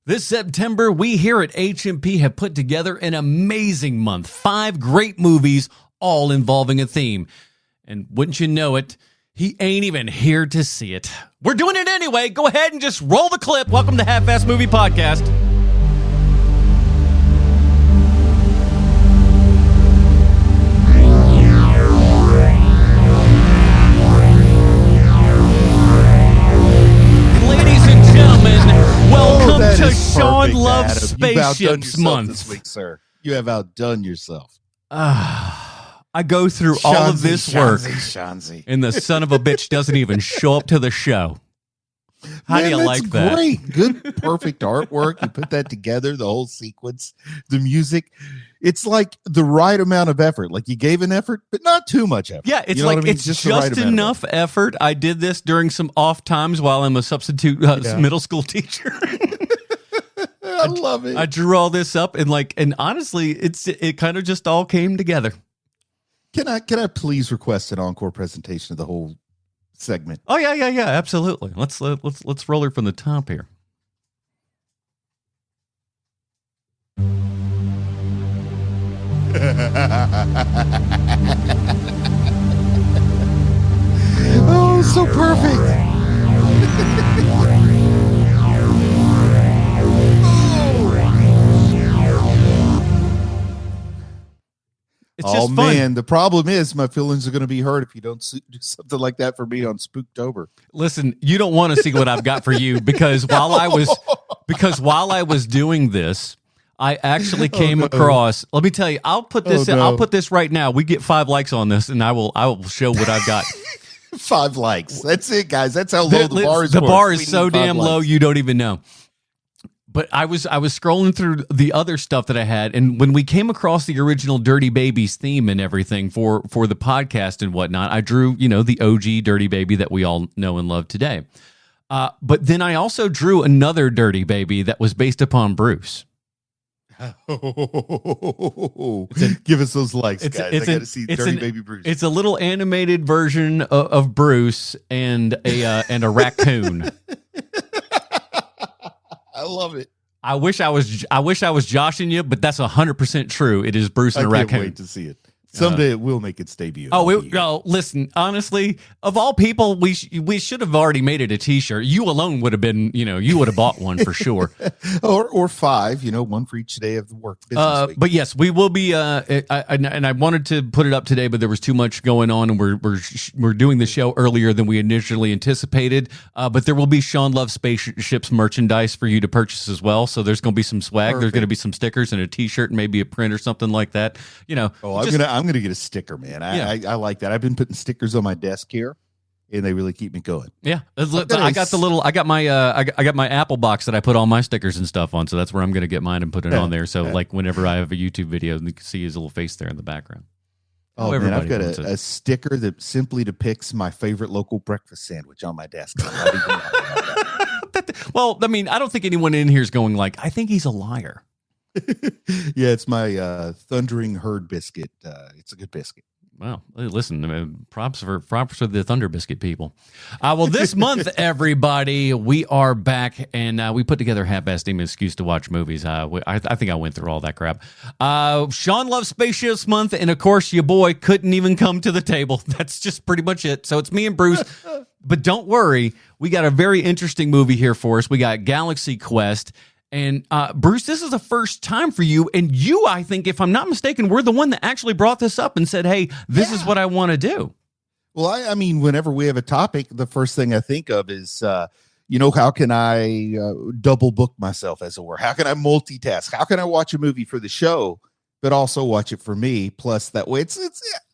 This September, we here at HMP have put together an amazing month. 5 great movies, all involving a theme. And wouldn't you know it, he ain't even here to see it. We're doing it anyway. Go ahead and just roll the clip. Welcome to Half-Ass Movie Podcast. Welcome to Sean Loves Spaceships Month. This week, sir. You have outdone yourself. I go through all of this work, and the son of a bitch doesn't even show up to the show. How do you like that? Great. Good, perfect artwork. You put that together, the whole sequence, the music. It's like the right amount of effort. Like you gave an effort, but not too much effort. Yeah, it's like it's just enough effort. I did this during some off times while I'm a substitute middle school teacher. I love it. I drew all this up and honestly, it kind of just all came together. Can I please request an encore presentation of the whole segment? Oh yeah, absolutely. Let's roll her from the top here. Oh, so perfect. It's just fun. Man, the problem is my feelings are going to be hurt if you don't do something like that for me on Spooktober. Listen, you don't want to see what I've got for you because while I was doing this, I actually came across. Let me tell you, I'll put this. I'll put this right now. We get 5 likes on this, and I will show what I've got. 5 likes. That's it, guys. That's how low the bar is. The bar is so damn low, you don't even know. But I was scrolling through the other stuff that I had, and when we came across the original Dirty Babies theme and everything for the podcast and whatnot, I drew the OG Dirty Baby that we all know and love today. But then I also drew another Dirty Baby that was based upon Bruce. Give us those likes, guys. I got to see Dirty Baby Bruce. It's a little animated version of Bruce and a raccoon. I love it. I wish I was joshing you, but that's 100% true. It is Bruce and a raccoon. I can't wait to see it. Someday we'll make its debut. Listen, honestly, of all people, we should have already made it a T-shirt. You alone would have been, you would have bought one for sure. or 5, one for each day of the work business week. But yes, we will be. I wanted to put it up today, but there was too much going on, and we're doing the show earlier than we initially anticipated. But there will be Sean Loves Spaceships merchandise for you to purchase as well. So there's going to be some swag. Perfect. There's going to be some stickers and a T-shirt, and maybe a print or something like that. I'm going to get a sticker, man. I like that. I've been putting stickers on my desk here, and they really keep me going. Yeah, I got my Apple box that I put all my stickers and stuff on, so that's where I'm going to get mine and put it on there. So like whenever I have a YouTube video, you can see his little face there in the background. Oh man, I've got a sticker that simply depicts my favorite local breakfast sandwich on my desk. Well, I mean, I don't think anyone in here is going like, I think he's a liar. Yeah, it's my Thundering Herd biscuit. It's a good biscuit. Wow. Listen, props for the Thunder Biscuit people. Well, this month, everybody, we are back, and we put together half-assed excuse to watch movies. I think I went through all that crap. Sean Loves Spaceships Month, and of course, your boy couldn't even come to the table. That's just pretty much it. So it's me and Bruce. But don't worry, we got a very interesting movie here for us. We got Galaxy Quest. And Bruce, this is the first time for you. And you, I think, if I'm not mistaken, were the one that actually brought this up and said, hey, this is what I want to do. Well, I mean, whenever we have a topic, the first thing I think of is, how can I double book myself, as it were? How can I multitask? How can I watch a movie for the show, but also watch it for me? Plus, that way,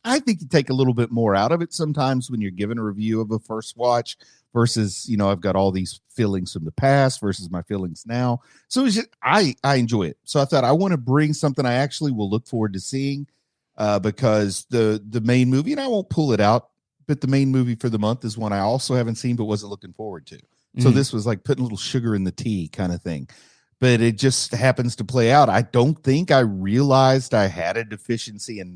I think you take a little bit more out of it sometimes when you're giving a review of a first watch. Versus, I've got all these feelings from the past versus my feelings now. So it's just, I enjoy it. So I thought I want to bring something I actually will look forward to seeing because the main movie, and I won't pull it out, but the main movie for the month is one I also haven't seen but wasn't looking forward to. So this was like putting a little sugar in the tea kind of thing. But it just happens to play out. I don't think I realized I had a deficiency in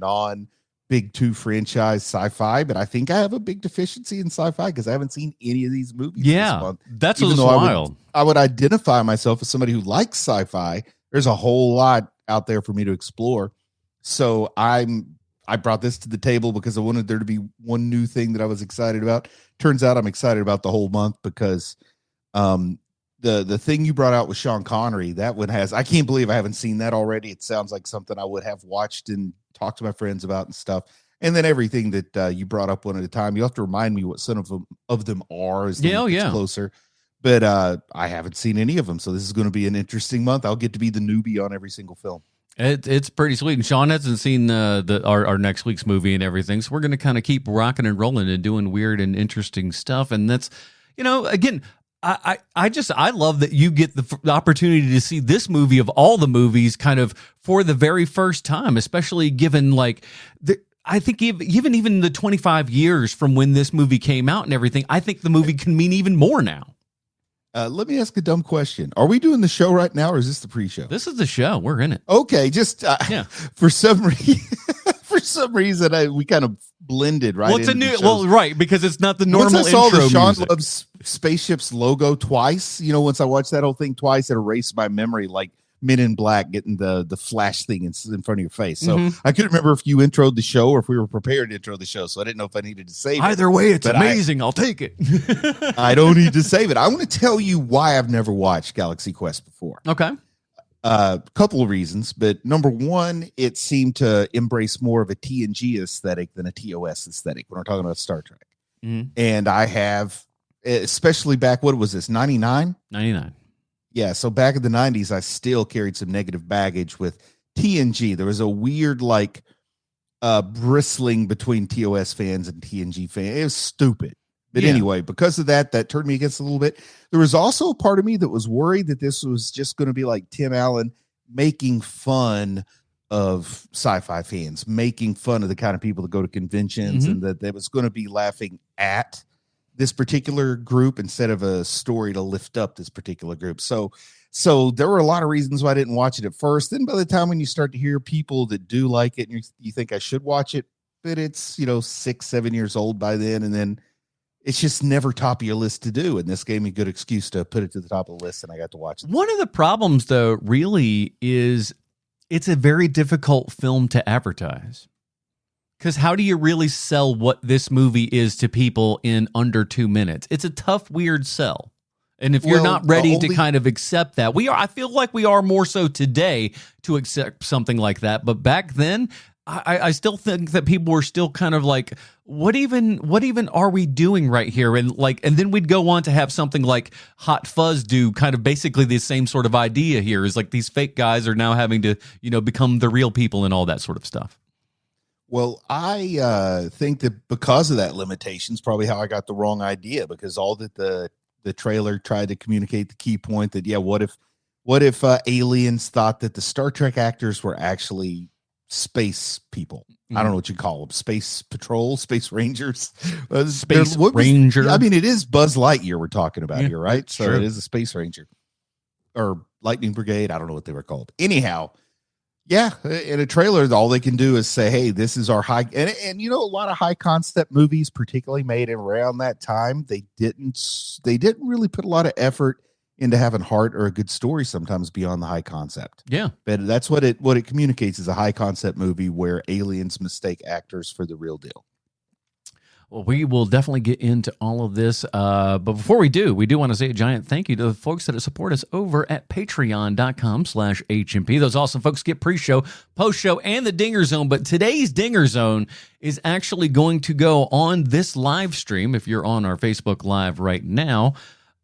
big two franchise sci-fi, but I think I have a big deficiency in sci-fi because I haven't seen any of these movies this month. That's what's wild. I would identify myself as somebody who likes sci-fi. There's a whole lot out there for me to explore. So I brought this to the table because I wanted there to be one new thing that I was excited about. Turns out I'm excited about the whole month because the thing you brought out with Sean Connery, that one has, I can't believe I haven't seen that already. It sounds like something I would have watched and talked to my friends about and stuff. And then everything that you brought up one at a time, you have to remind me what some of them are as closer. But I haven't seen any of them. So this is going to be an interesting month. I'll get to be the newbie on every single film. It's pretty sweet. And Sean hasn't seen our next week's movie and everything. So we're going to kind of keep rocking and rolling and doing weird and interesting stuff. And that's, again, I love that you get the opportunity to see this movie of all the movies kind of for the very first time, especially given I think even the 25 years from when this movie came out and everything, I think the movie can mean even more now. Let me ask a dumb question. Are we doing the show right now or is this the pre-show? This is the show. We're in it. Okay. Just for some reason, we kind of blended right. Well, it's a new. Well, right, because it's not the normal. Once I saw intro the Sean music. Loves Spaceships logo twice, once I watched that whole thing twice, it erased my memory like Men in Black getting the flash thing in front of your face. So I couldn't remember if you introed the show or if we were prepared to intro the show. So I didn't know if I needed to save it. Either way, it's amazing. I'll take it. I don't need to save it. I want to tell you why I've never watched Galaxy Quest before. Okay. Couple of reasons, but number one, it seemed to embrace more of a TNG aesthetic than a TOS aesthetic when we're talking about Star Trek. And I have, especially back, what was this, 99? 99. Yeah, so back in the 90s, I still carried some negative baggage with TNG. There was a weird, bristling between TOS fans and TNG fans. It was stupid. But anyway, because of that turned me against a little bit. There was also a part of me that was worried that this was just going to be like Tim Allen making fun of sci-fi fans, making fun of the kind of people that go to conventions, and that it was going to be laughing at this particular group instead of a story to lift up this particular group. So there were a lot of reasons why I didn't watch it at first. Then by the time when you start to hear people that do like it and you think I should watch it, but it's, 6-7 years old by then. And then it's just never top of your list to do. And this gave me a good excuse to put it to the top of the list. And I got to watch it. One of the problems though, really is it's a very difficult film to advertise. Because how do you really sell what this movie is to people in under 2 minutes? It's a tough, weird sell. And if you're not ready to kind of accept that, I feel like we are more so today to accept something like that. But back then, I still think that people were still kind of like, what even are we doing right here? And then we'd go on to have something like Hot Fuzz do kind of basically the same sort of idea here, is like these fake guys are now having to, become the real people and all that sort of stuff. Well, I think that because of that limitation is probably how I got the wrong idea, because all that the trailer tried to communicate the key point that, what if aliens thought that the Star Trek actors were actually space people? I don't know what you call them. Space Patrol, Space Rangers. Space Ranger. I mean, it is Buzz Lightyear we're talking about here, right? So sure. It is a Space Ranger. Or Lightning Brigade. I don't know what they were called. Anyhow, in a trailer, all they can do is say, hey, this is our high. And a lot of high concept movies, particularly made around that time, they didn't really put a lot of effort into having heart or a good story sometimes beyond the high concept. Yeah. But that's what it communicates is a high concept movie where aliens mistake actors for the real deal. Well, we will definitely get into all of this. But before we do want to say a giant thank you to the folks that support us over at patreon.com/HMP. Those awesome folks get pre-show, post-show, and the Dinger Zone. But today's Dinger Zone is actually going to go on this live stream. If you're on our Facebook Live right now,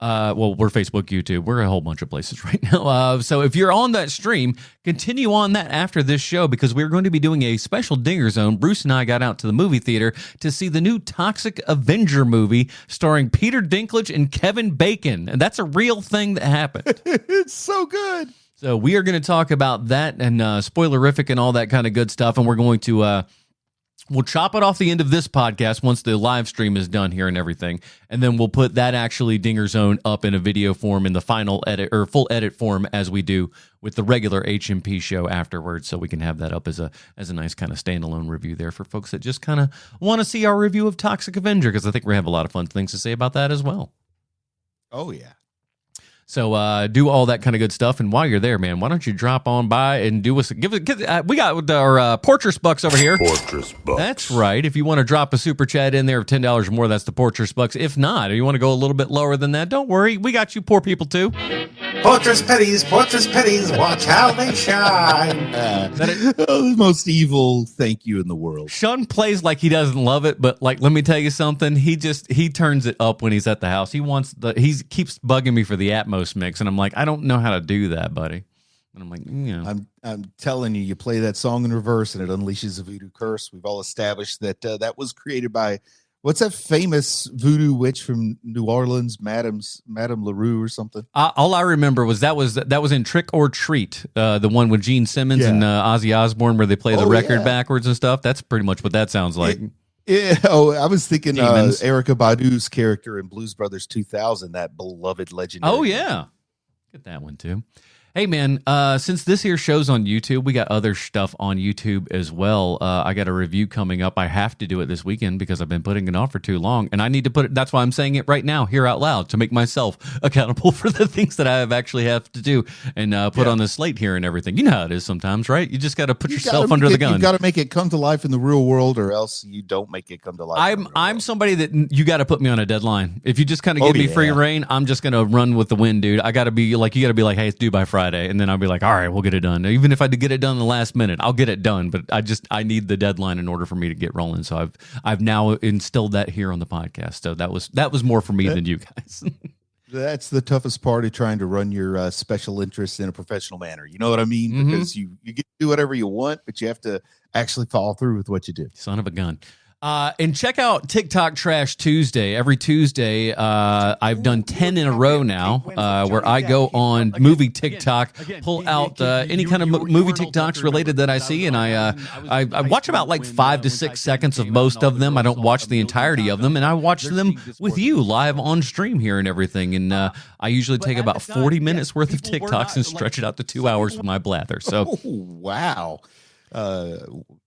we're Facebook, YouTube. We're a whole bunch of places right now. So if you're on that stream, continue on that after this show, because we're going to be doing a special Dinger Zone. Bruce and I got out to the movie theater to see the new Toxic Avenger movie starring Peter Dinklage and Kevin Bacon. And that's a real thing that happened. It's so good. So we are going to talk about that and spoilerific and all that kind of good stuff. And we're going to We'll chop it off the end of this podcast once the live stream is done here and everything, and then we'll put that actually Dinger Zone up in a video form in the final edit or full edit form as we do with the regular HMP show afterwards, so we can have that up as a nice kind of standalone review there for folks that just kind of want to see our review of Toxic Avenger, because I think we have a lot of fun things to say about that as well. Oh, yeah. So do all that kind of good stuff, and while you're there, man, why don't you drop on by and do us we got our Portress Bucks over here. Portress Bucks. That's right. If you want to drop a super chat in there of $10 or more, that's the Portress Bucks. If not, or you want to go a little bit lower than that, don't worry, we got you poor people too. Portress Petties, watch how they shine. The most evil thank you in the world. Sean plays like he doesn't love it, but like, let me tell you something. He turns it up when he's at the house. He keeps bugging me for the Atmos mix, and I'm like, I don't know how to do that, buddy. And I'm like, I'm telling you, you play that song in reverse and it unleashes a voodoo curse. We've all established that that was created by what's that famous voodoo witch from New Orleans, Madame LaRue or something. All I remember was that was in Trick or Treat, the one with Gene Simmons and Ozzy Osbourne, where they play the record backwards and stuff. That's pretty much what that sounds like. I was thinking Erykah Badu's character in Blues Brothers 2000, that beloved legendary. Oh yeah, get that one too. Hey man, since this here show's on YouTube, we got other stuff on YouTube as well. I got a review coming up. I have to do it this weekend because I've been putting it off for too long, and I need to put it. That's why I'm saying it right now here out loud, to make myself accountable for the things that I actually have to do and put on the slate here and everything. You know how it is sometimes, right? You just got to put yourself under the gun. You got to make it come to life in the real world, or else you don't make it come to life. I'm somebody that you got to put me on a deadline. If you just kind of give me free reign, I'm just gonna run with the wind, dude. I got to be like, you got to be like, hey, it's due by Friday. And then I'll be like, all right, we'll get it done. Even if I get it done in the last minute, I'll get it done. But I need the deadline in order for me to get rolling. So I've now instilled that here on the podcast. So that was more for me than you guys. That's the toughest part of trying to run your special interests in a professional manner. You know what I mean? Mm-hmm. Because you get to do whatever you want, but you have to actually follow through with what you do. Son of a gun. And check out TikTok Trash Tuesday. Every Tuesday, I've done 10 in a row now, where I go on movie TikTok, pull out any kind of movie TikToks related that I see, and I watch about like 5 to 6 seconds of most of them. I don't watch the entirety of them, and I watch them with you live on stream here and everything. And I usually take about 40 minutes worth of TikToks and stretch it out to 2 hours with my blather. So, wow.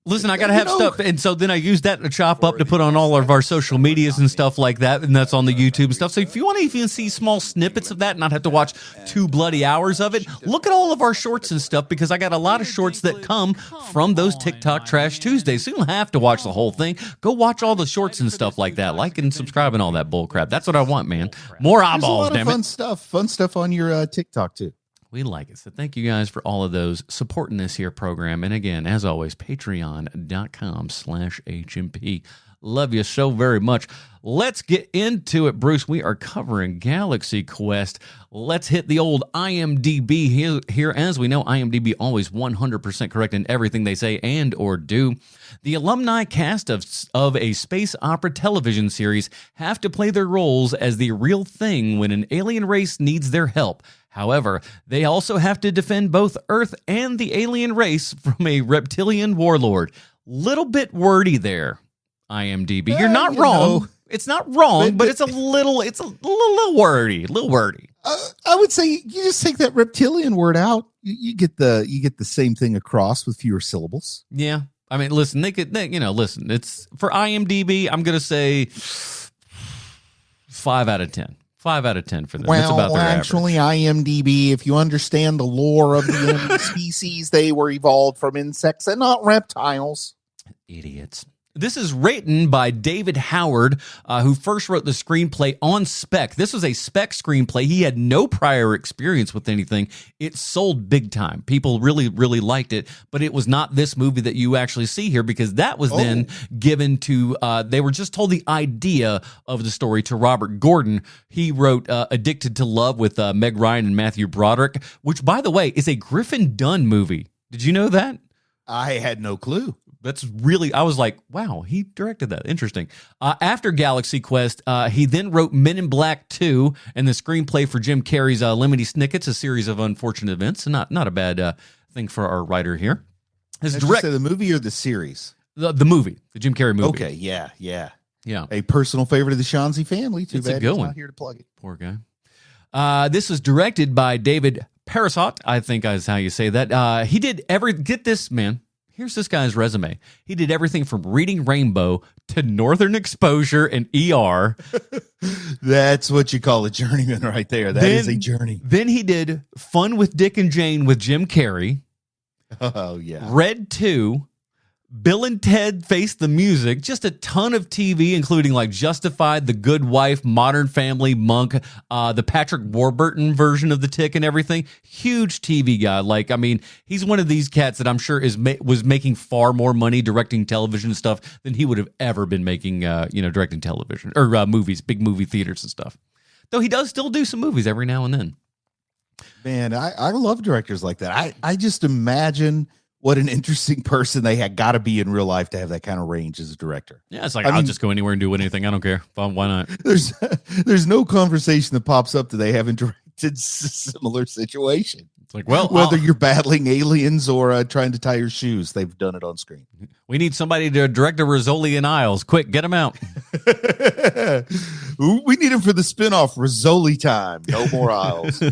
Listen, I gotta have stuff, and so then I use that to chop up to put on all of our social medias and stuff like that, and that's on the YouTube and stuff. So if you want to even see small snippets of that and not have to watch 2 bloody hours of it, look at all of our shorts and stuff, because I got a lot of shorts that come from those TikTok Trash Tuesdays. So you don't have to watch the whole thing. Go watch all the shorts and stuff like that. Like and subscribe and all that bull crap. That's what I want, man. More eyeballs, damn it. Fun stuff on your TikTok too. We like it. So thank you guys for all of those supporting this here program. And again, as always, patreon.com/HMP. Love you so very much. Let's get into it, Bruce. We are covering Galaxy Quest. Let's hit the old IMDb here. As we know, IMDb always 100% correct in everything they say and or do. The alumni cast of a space opera television series have to play their roles as the real thing when an alien race needs their help. However, they also have to defend both Earth and the alien race from a reptilian warlord. Little bit wordy there, IMDb. You're not wrong. It's not wrong, but it's a little wordy. I would say you just take that reptilian word out. You get the same thing across with fewer syllables. Yeah. I mean, listen, listen, it's for IMDb, I'm going to say 5 out of 10. 5 out of 10 for them. Well, it's about their actually, average. IMDb, if you understand the lore of the species, they were evolved from insects and not reptiles. Idiots. This is written by David Howard, who first wrote the screenplay on spec. This was a spec screenplay. He had no prior experience with anything. It sold big time. People really, really liked it, but it was not this movie that you actually see here, because that was then given to, they were just told the idea of the story to Robert Gordon. He wrote Addicted to Love with Meg Ryan and Matthew Broderick, which, by the way, is a Griffin Dunn movie. Did you know that? I had no clue. That's really, I was like, wow, he directed that. Interesting. After Galaxy Quest, he then wrote Men in Black 2 and the screenplay for Jim Carrey's Lemony Snicket's A Series of Unfortunate Events. Not a bad thing for our writer here. Did you say the movie or the series? The movie, the Jim Carrey movie. Okay, yeah. Yeah. A personal favorite of the Shanzi family. Too It's a bad good he's one. not here to plug it. Poor guy. This was directed by David Parasot, I think is how you say that. He did get this, man. Here's this guy's resume. He did everything from Reading Rainbow to Northern Exposure and ER. That's what you call a journeyman right there. That is a journey. Then he did Fun with Dick and Jane with Jim Carrey. Oh, yeah. Red 2. Bill and Ted Face the Music, just a ton of TV, including like Justified, The Good Wife, Modern Family, Monk, the Patrick Warburton version of The Tick and everything. Huge TV guy. Like, I mean, he's one of these cats that I'm sure was making far more money directing television stuff than he would have ever been making, directing television or movies, big movie theaters and stuff. Though he does still do some movies every now and then. Man, I love directors like that. I just imagine what an interesting person they had got to be in real life to have that kind of range as a director. Yeah, it's like, I'll just go anywhere and do anything. I don't care. Why not? There's no conversation that pops up that they haven't directed similar situation. It's like, well, whether you're battling aliens or trying to tie your shoes, they've done it on screen. We need somebody to direct a Rizzoli and Isles. Quick, get them out. We need him for the spinoff Rizzoli time. No more Isles.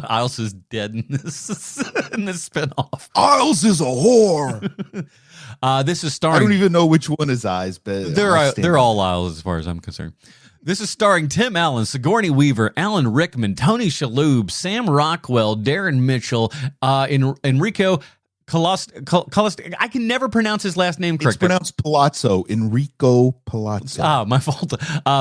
Isles is dead in this spinoff. Isles is a whore. This is starring. I don't even know which one is Eyes, but they're all Isles as far as I'm concerned. This is starring Tim Allen, Sigourney Weaver, Alan Rickman, Tony Shalhoub, Sam Rockwell, Darren Mitchell, Enrico Colast. I can never pronounce his last name correctly. It's pronounced Palazzo. Enrico Palazzo. Ah, my fault.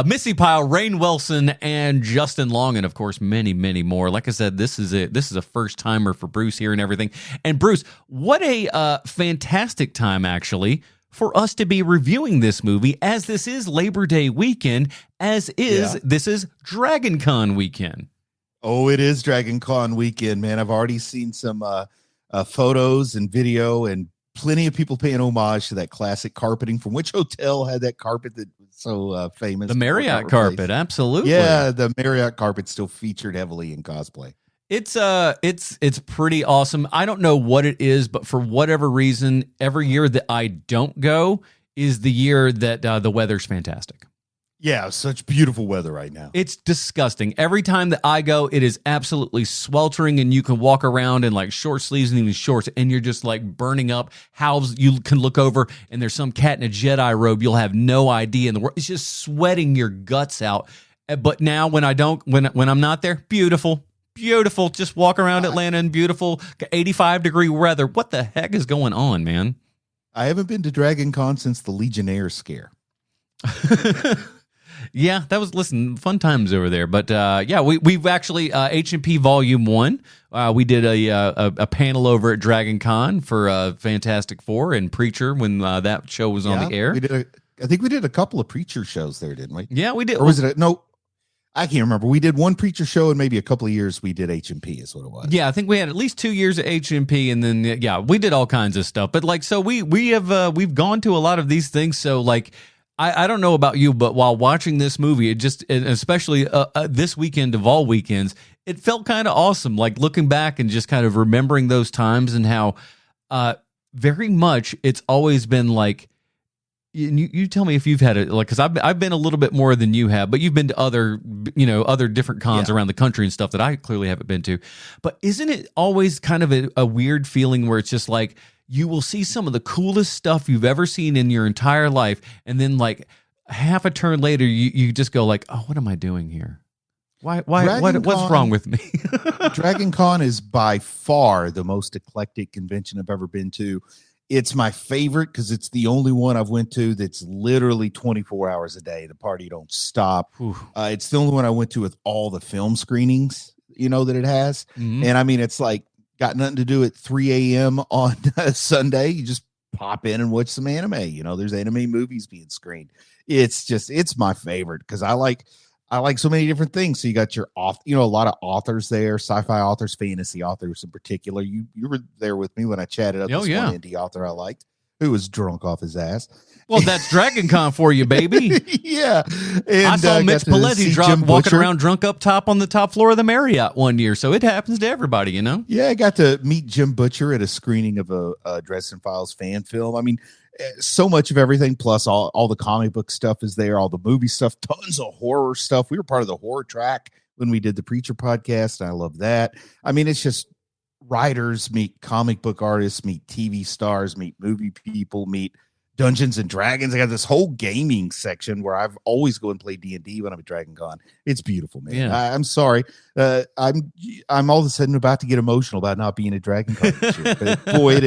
Missy Pyle, Rainn Wilson, and Justin Long, and of course, many, many more. Like I said, this is a first timer for Bruce here and everything. And Bruce, what a fantastic time actually for us to be reviewing this movie, as this is Labor Day weekend, this is Dragon Con weekend. Oh, it is Dragon Con weekend, man. I've already seen some photos and video, and plenty of people paying homage to that classic carpeting. From which hotel had that carpet that was so famous? The Marriott carpet, absolutely. Yeah, the Marriott carpet still featured heavily in cosplay. It's pretty awesome. I don't know what it is, but for whatever reason, every year that I don't go is the year that the weather's fantastic. Yeah, such beautiful weather right now. It's disgusting. Every time that I go, it is absolutely sweltering, and you can walk around in like short sleeves and even shorts, and you're just like burning up. How you can look over and there's some cat in a Jedi robe. You'll have no idea in the world. It's just sweating your guts out. But now when I'm not there, beautiful. Just walk around Atlanta in beautiful 85-degree weather. What the heck is going on, man? I haven't been to Dragon Con since the Legionnaire scare. Yeah, that was, fun times over there. But we've actually HMP Volume 1. We did a panel over at Dragon Con for Fantastic Four and Preacher when that show was on the air. I think we did a couple of Preacher shows there, didn't we? Yeah, we did. Or was it no? I can't remember. We did one Preacher show, and maybe a couple of years we did HMP is what it was. Yeah, I think we had at least 2 years of HMP, and then we did all kinds of stuff. But like, so we've gone to a lot of these things. So like, I don't know about you, but while watching this movie, it just, especially this weekend of all weekends, it felt kind of awesome. Like looking back and just kind of remembering those times and how very much it's always been like. You tell me if you've had it, like, because I've been a little bit more than you have, but you've been to other different cons around the country and stuff that I clearly haven't been to. But isn't it always kind of a weird feeling where it's just like you will see some of the coolest stuff you've ever seen in your entire life, and then like half a turn later, you just go like, oh, what am I doing here? What's wrong with me? Dragon Con is by far the most eclectic convention I've ever been to. It's my favorite because it's the only one I've went to that's literally 24 hours a day. The party don't stop. It's the only one I went to with all the film screenings, that it has. Mm-hmm. And I mean, it's like got nothing to do at 3 a.m. on Sunday. You just pop in and watch some anime. There's anime movies being screened. It's my favorite because I like so many different things. So you got a lot of authors there, sci-fi authors, fantasy authors in particular. You were there with me when I chatted up one indie author I liked who was drunk off his ass. Well, that's Dragon Con for you, baby. Yeah. And, I saw Mitch Paletti walking around drunk up top on the top floor of the Marriott one year. So it happens to everybody, Yeah, I got to meet Jim Butcher at a screening of a Dresden Files fan film. I mean, so much of everything, plus all the comic book stuff is there, all the movie stuff, tons of horror stuff. We were part of the horror track when we did the Preacher podcast, and I love that. I mean, it's just writers meet comic book artists, meet TV stars, meet movie people, meet Dungeons and Dragons. I got this whole gaming section where I've always go and play D&D when I'm at Dragon Con. It's beautiful, man. Yeah. I'm sorry. I'm all of a sudden about to get emotional about not being at Dragon Con this year. But boy,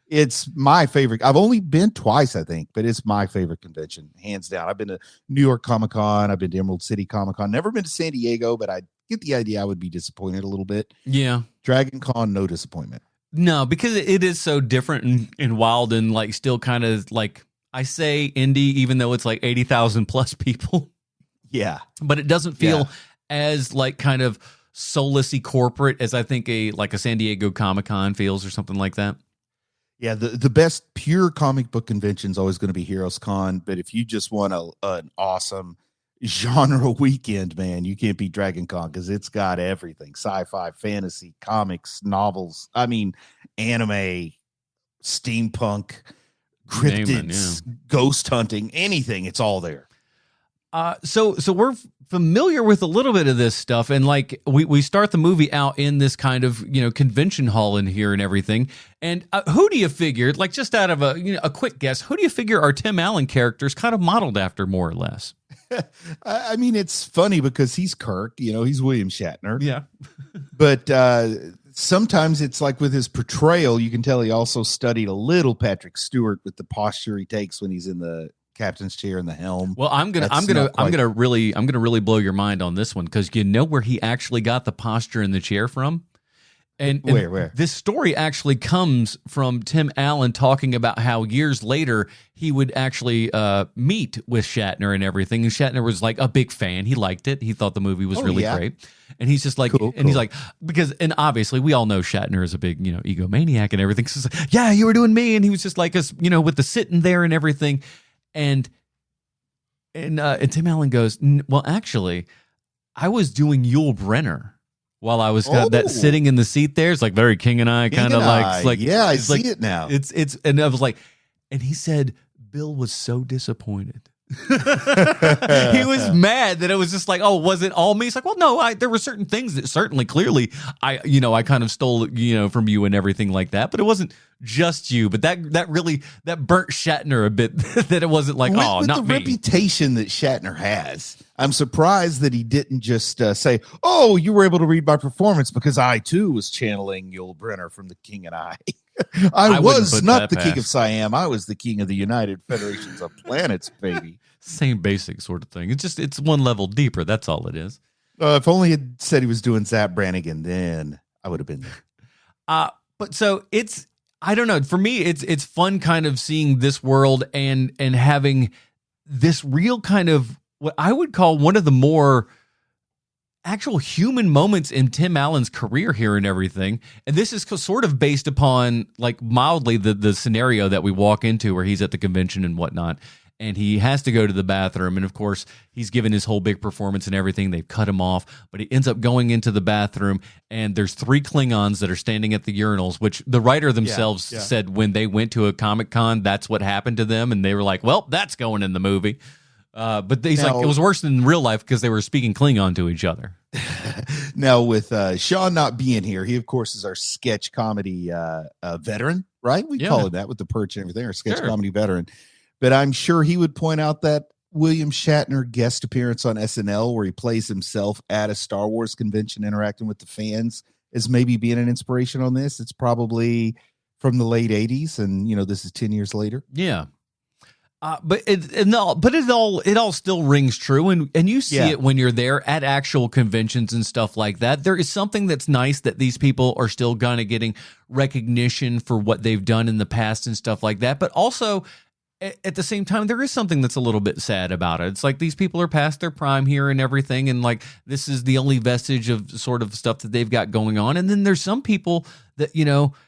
it's my favorite. I've only been twice, I think, but it's my favorite convention, hands down. I've been to New York Comic Con. I've been to Emerald City Comic Con. Never been to San Diego, but I get the idea I would be disappointed a little bit. Yeah. Dragon Con, no disappointment. No, because it is so different and wild and like still kind of like, I say indie, even though it's like 80,000 plus people. Yeah. But it doesn't feel as like kind of soullessy corporate as I think a San Diego Comic-Con feels or something like that. Yeah, the best pure comic book convention is always going to be Heroes Con, but if you just want an awesome genre weekend, man, you can't beat Dragon Con because it's got everything: sci-fi, fantasy, comics, novels. I mean, anime, steampunk, cryptids, ghost hunting, anything. It's all there. So we're familiar with a little bit of this stuff, and like we start the movie out in this kind of convention hall in here and everything. And who do you figure, like just out of a quick guess, who do you figure our Tim Allen characters kind of modeled after, more or less? I mean, it's funny because he's Kirk, he's William Shatner. Yeah, but sometimes it's like with his portrayal, you can tell he also studied a little Patrick Stewart with the posture he takes when he's in the captain's chair and the helm. Well, I'm gonna really blow your mind on this one, because you know where he actually got the posture in the chair from? And where? This story actually comes from Tim Allen talking about how years later he would actually meet with Shatner and everything. And Shatner was like a big fan. He liked it. He thought the movie was really great. And he's just like, cool. He's like, and obviously we all know Shatner is a big, egomaniac and everything. So like, yeah, you were doing me. And he was just like us, with the sitting there and everything. And Tim Allen goes, well, actually, I was doing Yul Brynner while I was that sitting in the seat there. It's like very King and I kind of like yeah, I see like, it now. It's and I was like, and he said Bill was so disappointed. He was mad that it was just like, oh, was it all me? It's like, well, no, there were certain things that certainly clearly I kind of stole from you and everything like that, but it wasn't just you. But that burnt Shatner a bit that it wasn't like, with not the me. Reputation that Shatner has, I'm surprised that he didn't just say, oh, you were able to read my performance because I too was channeling Yul Brynner from The King and I. I was not the king of Siam. I was the king of the United Federations of Planets, baby. Same basic sort of thing. It's one level deeper. That's all it is. If only he'd said he was doing Zap Brannigan, then I would have been there. But so I don't know. For me, it's fun kind of seeing this world and having this real kind of what I would call one of the more actual human moments in Tim Allen's career here and everything. And this is sort of based upon like mildly the scenario that we walk into where he's at the convention and whatnot. And he has to go to the bathroom. And of course, he's given his whole big performance and everything. They've cut him off, but he ends up going into the bathroom. And there's 3 Klingons that are standing at the urinals, which the writer themselves said when they went to a Comic-Con, that's what happened to them. And they were like, well, that's going in the movie. But he's like, it was worse than in real life because they were speaking Klingon to each other. Now, with Sean not being here, he, of course, is our sketch comedy veteran, right? We call him that with the perch and everything, our sketch comedy veteran. But I'm sure he would point out that William Shatner guest appearance on SNL where he plays himself at a Star Wars convention interacting with the fans as maybe being an inspiration on this. It's probably from the late 80s, and, this is 10 years later. Yeah. But it all still rings true, and you see it when you're there at actual conventions and stuff like that. There is something that's nice that these people are still kind of getting recognition for what they've done in the past and stuff like that. But also at the same time, there is something that's a little bit sad about it. It's like these people are past their prime here and everything, and like this is the only vestige of sort of stuff that they've got going on. And then there's some people that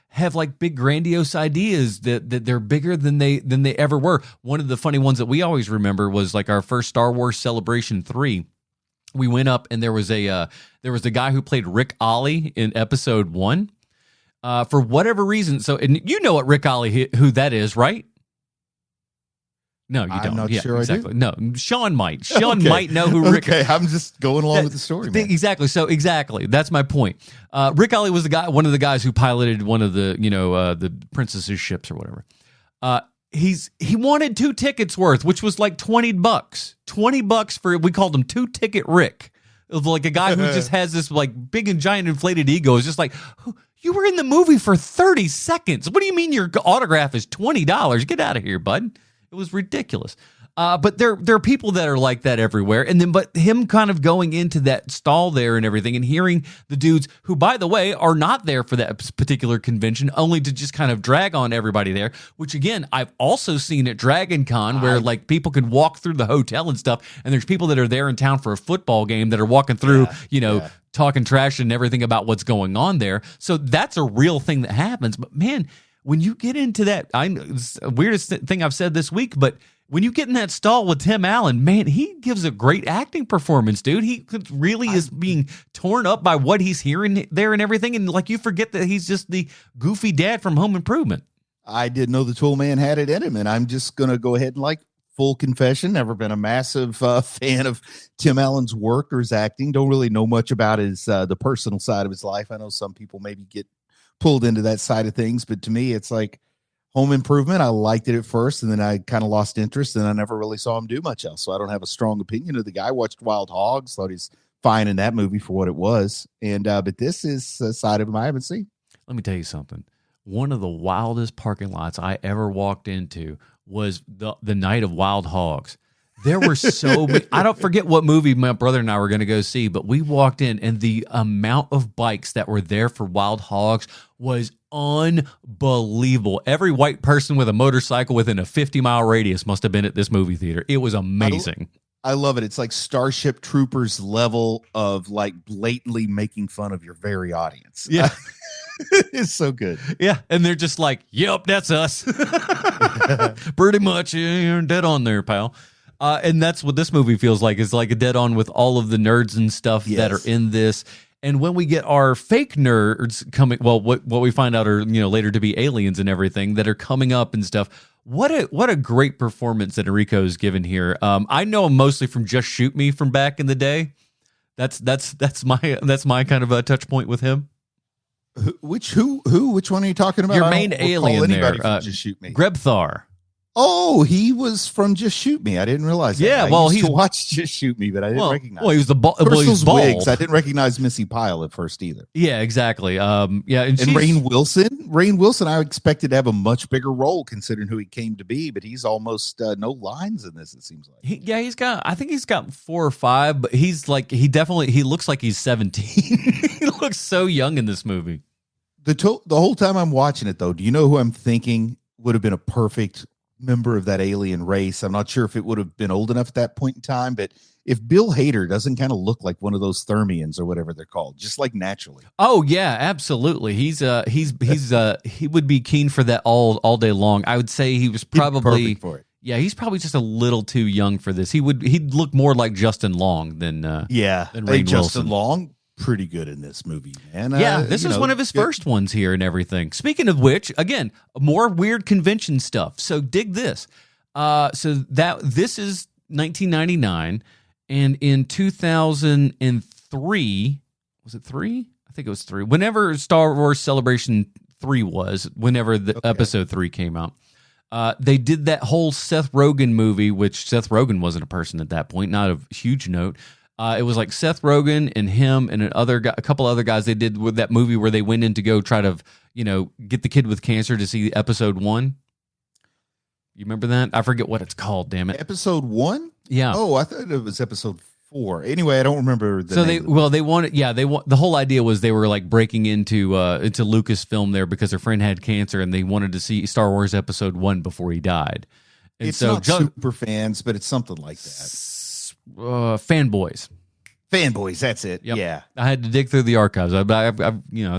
have like big grandiose ideas that they're bigger than they ever were. One of the funny ones that we always remember was like our first Star Wars Celebration 3. We went up and there was a guy who played Rick Ollie in episode 1. For whatever reason. So, and you know what Rick Ollie, who that is, right? No, you don't. I'm not sure exactly. I do. No, Sean might. Sean might know who Rick. Okay, I'm just going along with the story, man. Exactly. So exactly, that's my point. Rick Ollie was one of the guys who piloted one of the the princess's ships or whatever. He wanted 2 tickets worth, which was like $20. $20 for, we called him 2-ticket Rick. It was like a guy who just has this like big and giant inflated ego. It's just like, you were in the movie for 30 seconds. What do you mean your autograph is $20? Get out of here, bud. It was ridiculous. But there are people that are like that everywhere. And then, but him kind of going into that stall there and everything and hearing the dudes who, by the way, are not there for that particular convention, only to just kind of drag on everybody there, which again, I've also seen at Dragon Con where like people can walk through the hotel and stuff. And there's people that are there in town for a football game that are walking through, talking trash and everything about what's going on there. So that's a real thing that happens. But man, when you get into that, it's the weirdest thing I've said this week, but when you get in that stall with Tim Allen, man, he gives a great acting performance, dude. He really is being torn up by what he's hearing there and everything. And like, you forget that he's just the goofy dad from Home Improvement. I didn't know the Tool Man had it in him. And I'm just going to go ahead and full confession, never been a massive fan of Tim Allen's work or his acting. Don't really know much about his the personal side of his life. I know some people maybe get pulled into that side of things, but to me, it's like Home Improvement. I liked it at first, and then I kind of lost interest, and I never really saw him do much else. So I don't have a strong opinion of the guy. Watched Wild Hogs, thought he's fine in that movie for what it was, and but this is a side of him I haven't seen. Let me tell you something. One of the wildest parking lots I ever walked into was the night of Wild Hogs. There were so many. I don't forget what movie my brother and I were going to go see, but we walked in, and the amount of bikes that were there for Wild Hogs was unbelievable. Every white person with a motorcycle within a 50-mile radius must have been at this movie theater. It was amazing. I love it. It's like Starship Troopers level of blatantly making fun of your very audience. Yeah. It's so good. Yeah. And they're just like, yep, that's us. Pretty much. You're dead on there, pal. And that's what this movie feels like. It's like a dead on with all of the nerds and stuff that are in this. And when we get our fake nerds coming, well, what we find out are, later to be aliens and everything that are coming up and stuff. What a great performance that Enrico's given here. I know him mostly from Just Shoot Me from back in the day. That's my kind of a touch point with him. Which one are you talking about? Your main alien there, Just Shoot Me. Grebthar. Oh, he was from Just Shoot Me. I didn't realize that. Yeah, I used to watch Just Shoot Me, but I didn't recognize. Well, he was Crystal's bald. Wigs. I didn't recognize Missy Pyle at first either. Yeah, exactly. And Rainn Wilson, I expected to have a much bigger role considering who he came to be, but he's almost no lines in this. It seems like. I think he's got 4 or 5, but he looks like he's 17. He looks so young in this movie. The whole time I'm watching it, though, do you know who I'm thinking would have been a perfect member of that alien race? I'm not sure if it would have been old enough at that point in time, but if Bill Hader doesn't kind of look like one of those Thermians or whatever they're called, just like naturally. Oh yeah, absolutely. He would be keen for that all day long. I would say he was probably perfect for it. Yeah, he's probably just a little too young for this. He'd look more like Justin Long than Rainn Justin Wilson. Long. Pretty good in this movie, man. This is one of his first ones here and everything. Speaking of which, again, more weird convention stuff. So dig this. This is 1999, and in 2003, was it 3? I think it was 3. Whenever Star Wars Celebration 3 was, whenever the episode 3 came out, they did that whole Seth Rogen movie, which Seth Rogen wasn't a person at that point, not a huge note. It was like Seth Rogen and him and a couple other guys. They did with that movie where they went in to go try to, get the kid with cancer to see episode 1. You remember that? I forget what it's called. Damn it. Episode 1? Yeah. Oh, I thought it was episode 4. Anyway, I don't remember. They wanted. Yeah, the whole idea was they were like breaking into Lucasfilm there because their friend had cancer and they wanted to see Star Wars episode 1 before he died. And it's not super fans, but it's something like that. Fanboys. Fanboys, that's it. Yep. Yeah. I had to dig through the archives. I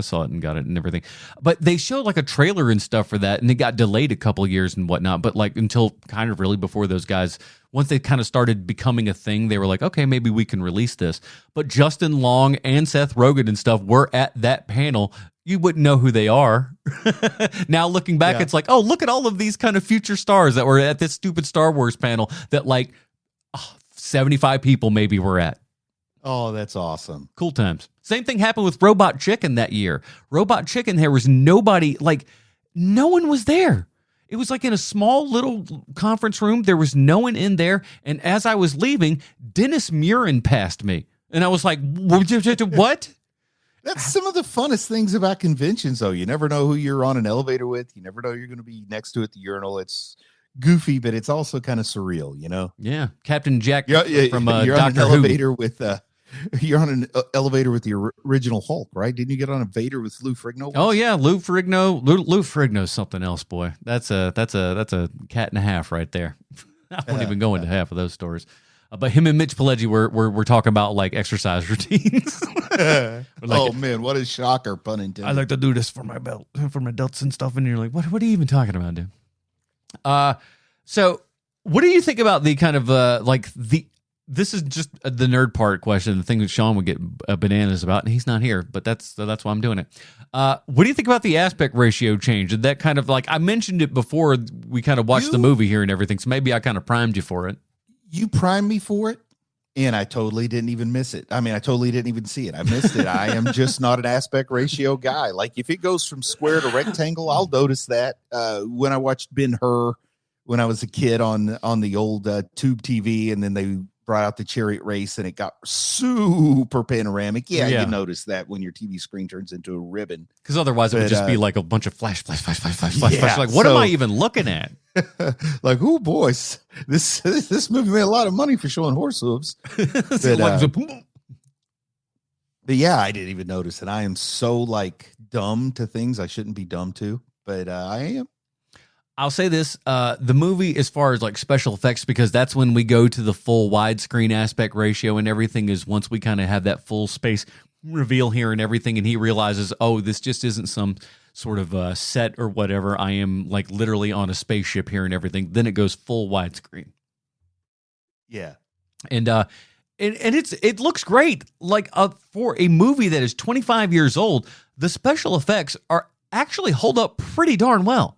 saw it and got it and everything. But they showed like a trailer and stuff for that, and it got delayed a couple of years and whatnot. But like until kind of really before those guys, once they kind of started becoming a thing, they were like, okay, maybe we can release this. But Justin Long and Seth Rogen and stuff were at that panel. You wouldn't know who they are. Now looking back, it's like, oh, look at all of these kind of future stars that were at this stupid Star Wars panel that like 75 people maybe were at. Oh, that's awesome. Cool times. Same thing happened with Robot Chicken that year. Robot Chicken, there was nobody, like, no one was there. It was like in a small little conference room. There was no one in there. And as I was leaving, Dennis Murin passed me. And I was like, what? That's some of the funnest things about conventions, though. You never know who you're on an elevator with. You never know you're going to be next to at the urinal. It's goofy, but it's also kind of surreal, you know? Yeah. Captain Jack from you're on an Doctor Who. elevator with you're on an elevator with the original Hulk, right? Didn't you get on a Vader with Lou Ferrigno once? Oh yeah, Lou Ferrigno. Lou Ferrigno's something else, boy. That's a cat and a half right there. I won't even go into half of those stories. But him and Mitch Pileggi were talking about like exercise routines. Like, oh man, what a shocker, pun intended. I like to do this for my belt, for my delts and stuff. And you're like, what are you even talking about, dude? So what do you think about the kind of this is just the nerd part question, the thing that Sean would get bananas about, and he's not here, but that's why I'm doing it. What do you think about the aspect ratio change? Did that kind of like, I mentioned it before we kind of watched the movie here and everything, so maybe I kind of primed you for it. You primed me for it, and I totally didn't even miss it. I mean, I totally didn't even see it. I missed it. I am just not an aspect ratio guy. Like if it goes from square to rectangle, I'll notice that. When I watched Ben-Hur when I was a kid on the old tube TV, and then they brought out the chariot race and it got super panoramic. Yeah, you notice that when your TV screen turns into a ribbon. Because otherwise it would just be like a bunch of flash. Like, what am I even looking at? Like, oh boys, this movie made a lot of money for showing horse hooves. But yeah, I didn't even notice it. I am so like dumb to things I shouldn't be dumb to, but I am. I'll say this, the movie, as far as like special effects, because that's when we go to the full widescreen aspect ratio and everything, is once we kind of have that full space reveal here and everything, and he realizes, oh, this just isn't some sort of set or whatever. I am like literally on a spaceship here and everything. Then it goes full widescreen. Yeah. And it looks great. Like for a movie that is 25 years old, the special effects are actually hold up pretty darn well.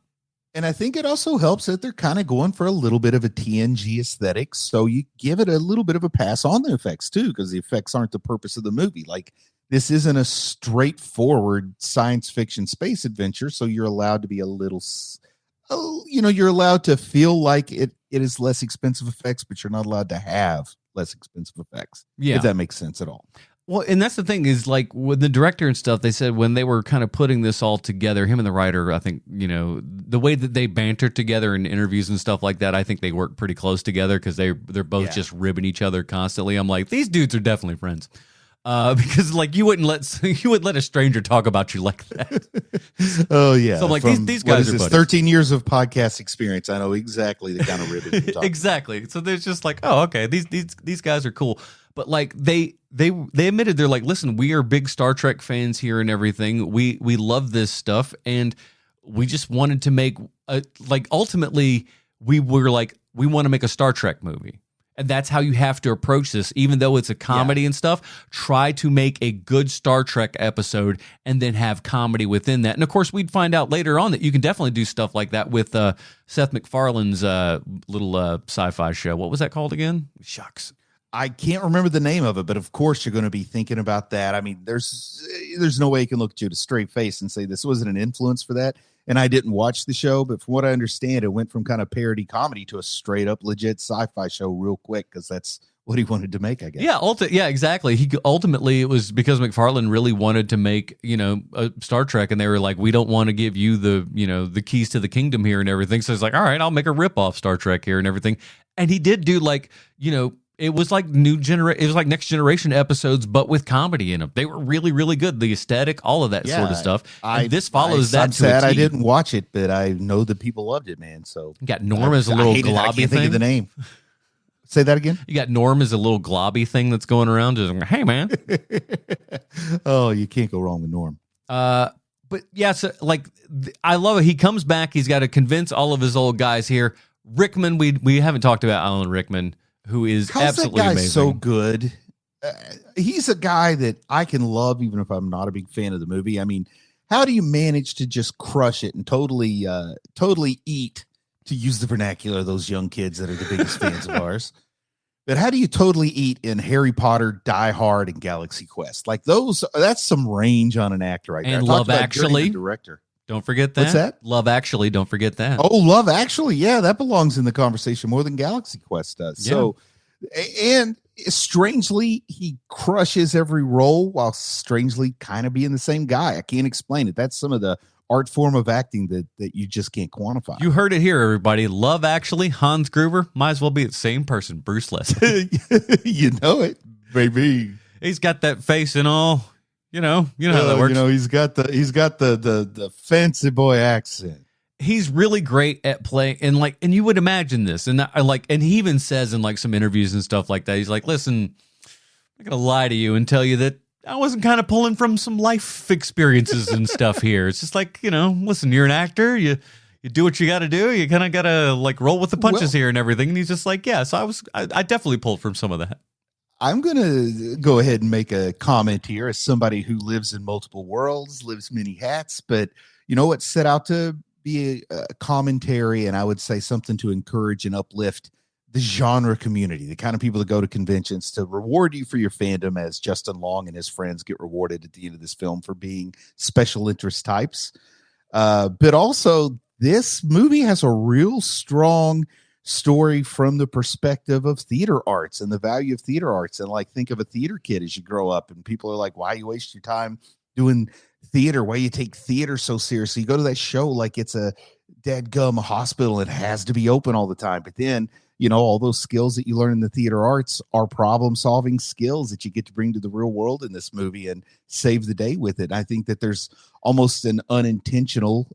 And I think it also helps that they're kind of going for a little bit of a TNG aesthetic. So you give it a little bit of a pass on the effects too, because the effects aren't the purpose of the movie. Like this isn't a straightforward science fiction space adventure. So you're allowed to be a little, you're allowed to feel like it is less expensive effects, but you're not allowed to have less expensive effects. Yeah. If that makes sense at all. Well, and that's the thing is like with the director and stuff, they said when they were kind of putting this all together, him and the writer, I think, the way that they banter together in interviews and stuff like that, I think they work pretty close together because they're both just ribbing each other constantly. I'm like, these dudes are definitely friends. Because like you wouldn't let a stranger talk about you like that. Oh yeah. So I'm like, these guys are buddies. 13 years of podcast experience. I know exactly the kind of ribbon you're talking exactly. About. So there's just like, oh, okay, these guys are cool. But like they admitted, they're like, listen, we are big Star Trek fans here and everything. We love this stuff, and we just wanted to make ultimately we were like, we want to make a Star Trek movie. And that's how you have to approach this. Even though it's a comedy and stuff, try to make a good Star Trek episode and then have comedy within that. And of course, we'd find out later on that you can definitely do stuff like that with Seth MacFarlane's little sci-fi show. What was that called again? Shucks. I can't remember the name of it, but of course you're going to be thinking about that. I mean, there's no way you can look at you with a straight face and say this wasn't an influence for that. And I didn't watch the show, but from what I understand, it went from kind of parody comedy to a straight up legit sci-fi show real quick because that's what he wanted to make, I guess. Yeah, exactly. Ultimately, it was because MacFarlane really wanted to make, a Star Trek, and they were like, we don't want to give you the keys to the kingdom here and everything. So it's like, all right, I'll make a rip-off Star Trek here and everything. And he did do it was like next generation episodes, but with comedy in them. They were really, really good. The aesthetic, all of that sort of stuff. This follows that. I'm sad I didn't watch it, but I know that people loved it, man. So you got Norm as a little globby thing. Think of the name. Say that again. You got Norm as a little globby thing that's going around. Just, hey, man. Oh, you can't go wrong with Norm. But yeah, so like I love it. He comes back. He's got to convince all of his old guys here. Rickman, we haven't talked about Alan Rickman, who is absolutely that guy amazing. So good. He's a guy that I can love, even if I'm not a big fan of the movie. I mean, how do you manage to just crush it and totally eat, to use the vernacular, those young kids that are the biggest fans of ours? But how do you totally eat in Harry Potter, Die Hard, and Galaxy Quest? Like that's some range on an actor right there. And Love Actually, director. Don't forget that. What's that? Love Actually, don't forget that. Oh, Love Actually, yeah, that belongs in the conversation more than Galaxy Quest does. Yeah. So, and strangely, he crushes every role while strangely kind of being the same guy. I can't explain it. That's some of the art form of acting that you just can't quantify. You heard it here, everybody. Love Actually, Hans Gruber might as well be the same person, Bruce Leslie. You know it, baby. He's got that face and all. You know how that works. You know, he's got the fancy boy accent. He's really great at playing, and you would imagine this, and and he even says in like some interviews and stuff like that, he's like, "Listen, I'm not gonna lie to you and tell you that I wasn't kind of pulling from some life experiences and stuff here. It's just like, listen, you're an actor, you do what you got to do, you kind of got to like roll with the punches here and everything." And he's just like, "Yeah, so I definitely pulled from some of that." I'm going to go ahead and make a comment here as somebody who lives in multiple worlds, lives many hats, but it set out to be a commentary, and I would say something to encourage and uplift the genre community, the kind of people that go to conventions, to reward you for your fandom, as Justin Long and his friends get rewarded at the end of this film for being special interest types. But also, this movie has a real strong story from the perspective of theater arts and the value of theater arts. And like, think of a theater kid as you grow up, and people are like, why you waste your time doing theater? Why you take theater so seriously? You go to that show like it's a dadgum hospital. It has to be open all the time. But then, all those skills that you learn in the theater arts are problem solving skills that you get to bring to the real world in this movie and save the day with it. And I think that there's almost an unintentional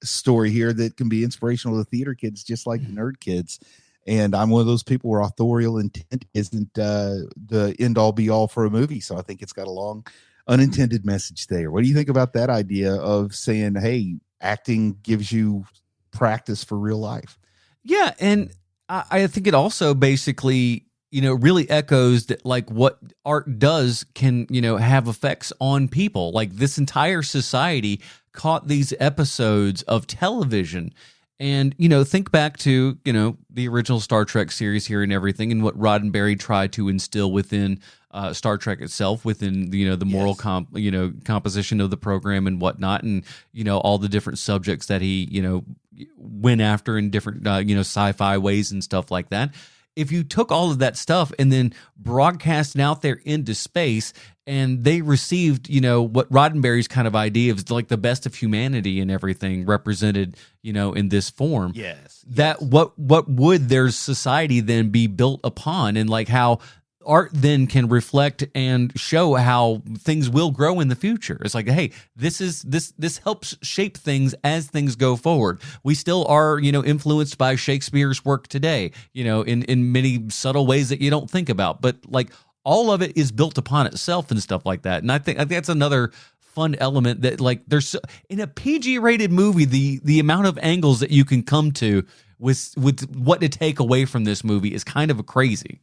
story here that can be inspirational to theater kids, just like nerd kids. And I'm one of those people where authorial intent isn't the end all be all for a movie. So I think it's got a long unintended message there. What do you think about that idea of saying, hey, acting gives you practice for real life? Yeah. And I think it also basically, really echoes that like what art does can, have effects on people. Like this entire society caught these episodes of television. And, think back to, the original Star Trek series here and everything, and what Roddenberry tried to instill within Star Trek itself, within, the moral composition of the program and whatnot. And, all the different subjects that he, went after in different, sci-fi ways and stuff like that. If you took all of that stuff and then broadcast it out there into space, and they received, what Roddenberry's kind of idea of like the best of humanity and everything represented, in this form. Yes. That what would their society then be built upon, and like how art then can reflect and show how things will grow in the future. It's like, hey, this helps shape things as things go forward. We still are, influenced by Shakespeare's work today, in many subtle ways that you don't think about, but like all of it is built upon itself and stuff like that. And I think that's another fun element that like there's in a PG rated movie, the amount of angles that you can come to with what to take away from this movie is kind of crazy.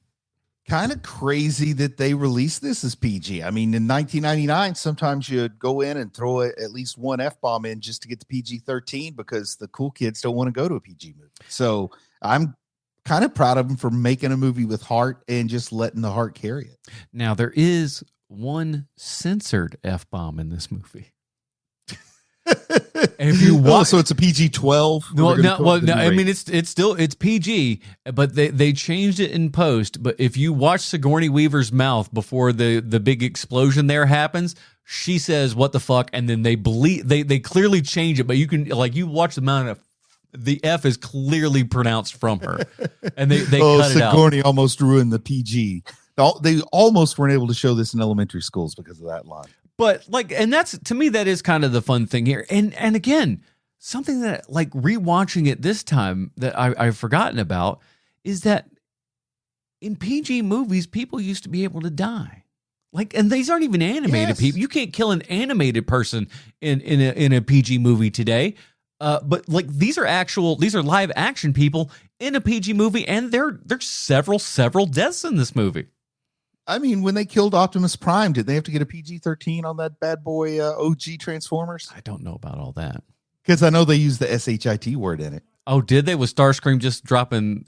Kind of crazy that they released this as PG. I mean, in 1999, sometimes you'd go in and throw at least one F-bomb in just to get to PG-13 because the cool kids don't want to go to a PG movie. So I'm kind of proud of them for making a movie with heart and just letting the heart carry it. Now, there is one censored F-bomb in this movie. If you watch, so it's a PG-12. No. I mean, it's PG, but they changed it in post. But if you watch Sigourney Weaver's mouth before the big explosion there happens, she says "what the fuck," and then they clearly change it. But you can you watch the amount of the F is clearly pronounced from her, and they cut it out. Sigourney almost ruined the PG. They almost weren't able to show this in elementary schools because of that line. But and that's, to me, that is kind of the fun thing here. And again, something that rewatching it this time that I've forgotten about is that in PG movies, people used to be able to die. Like, and these aren't even animated people. You can't kill an animated person in a PG movie today. But like these are live action people in a PG movie, and there's several deaths in this movie. I mean, when they killed Optimus Prime, did they have to get a PG-13 on that bad boy OG Transformers? I don't know about all that. Because I know they used the SHIT word in it. Oh, did they? Was Starscream just dropping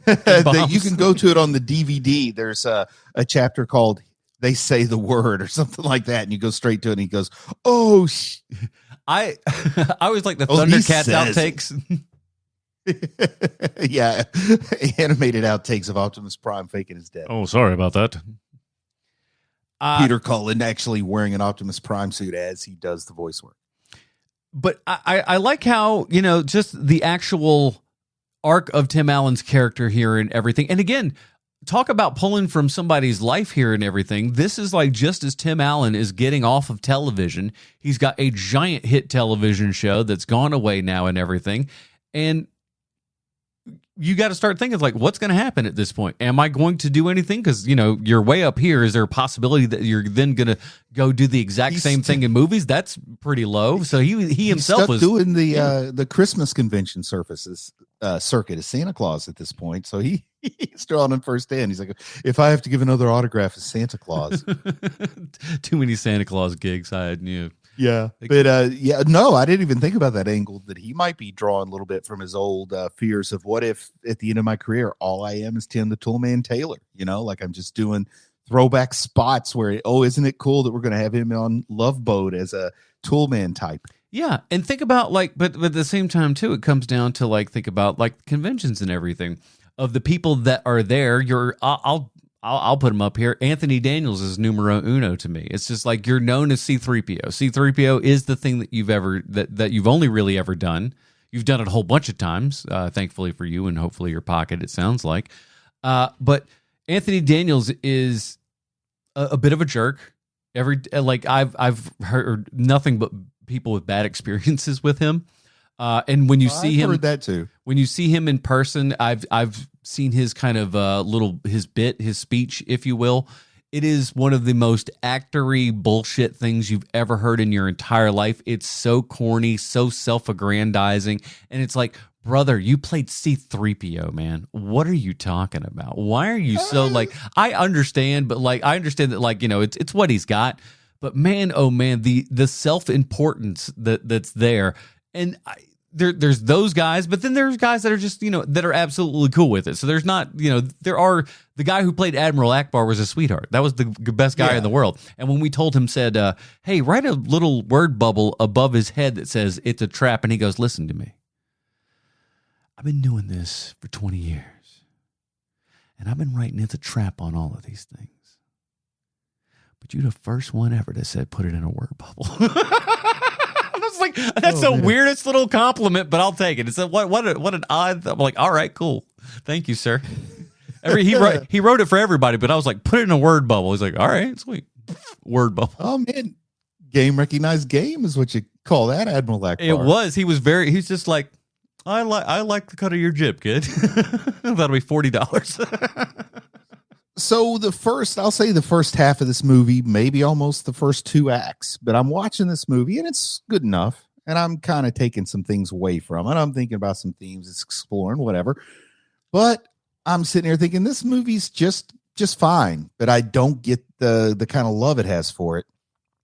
you can go to it on the DVD. There's a chapter called They Say the Word or something like that, and you go straight to it, and he goes, oh, I always like the Thundercats outtakes. Yeah, animated outtakes of Optimus Prime faking his death. Oh, sorry about that. Peter Cullen actually wearing an Optimus Prime suit as he does the voice work. But I like how, just the actual arc of Tim Allen's character here and everything. And again, talk about pulling from somebody's life here and everything. This is like just as Tim Allen is getting off of television, he's got a giant hit television show that's gone away now and everything. And you got to start thinking like, what's going to happen at this point? Am I going to do anything? Because, you're way up here. Is there a possibility that you're then going to go do the exact same thing in movies? That's pretty low. So he himself was doing the Christmas convention circuit as Santa Claus at this point. So he's drawing on first hand. He's like, if I have to give another autograph as Santa Claus. Too many Santa Claus gigs. I knew. Yeah, but no, I didn't even think about that angle, that he might be drawing a little bit from his old fears of what if at the end of my career all I am is Tim the Toolman Taylor, like I'm just doing throwback spots where isn't it cool that we're going to have him on Love Boat as a Toolman type. Yeah, and think about but at the same time too, it comes down to think about conventions and everything of the people that are there. I'll put him up here. Anthony Daniels is numero uno to me. It's just like you're known as C-3PO. C-3PO is the thing that you've only really ever done. You've done it a whole bunch of times, thankfully for you and hopefully your pocket, it sounds like. But Anthony Daniels is a bit of a jerk. I've heard nothing but people with bad experiences with him. And when you see him, heard that too. When you see him in person, I've seen his kind of his speech, if you will. It is one of the most actory bullshit things you've ever heard in your entire life. It's so corny, so self-aggrandizing, and it's like, brother, you played C-3PO, man. What are you talking about? Why are you so I understand, but I understand that it's what he's got, but man, oh man, the self-importance that's there, and there's those guys, but then there's guys that are just, that are absolutely cool with it. So there's not, there are, the guy who played Admiral Akbar was a sweetheart. That was the best guy in the world. And when we told him, said, hey, write a little word bubble above his head that says it's a trap. And he goes, listen to me. I've been doing this for 20 years. And I've been writing it's a trap on all of these things. But you're the first one ever that said put it in a word bubble. That's the weirdest little compliment, but I'll take it. It's what an odd. I'm like, all right, cool, thank you, sir. He wrote it for everybody, but I was like, put it in a word bubble. He's like, all right, sweet, word bubble. Oh man, game recognized game is what you call that, Admiral Akbar. It was. He's just like, I like the cut of your jib, kid. That'll be $40. So I'll say the first half of this movie, maybe almost the first two acts, but I'm watching this movie and it's good enough. And I'm kind of taking some things away from it. I'm thinking about some themes, it's exploring, whatever. But I'm sitting here thinking this movie's just fine, but I don't get the kind of love it has for it.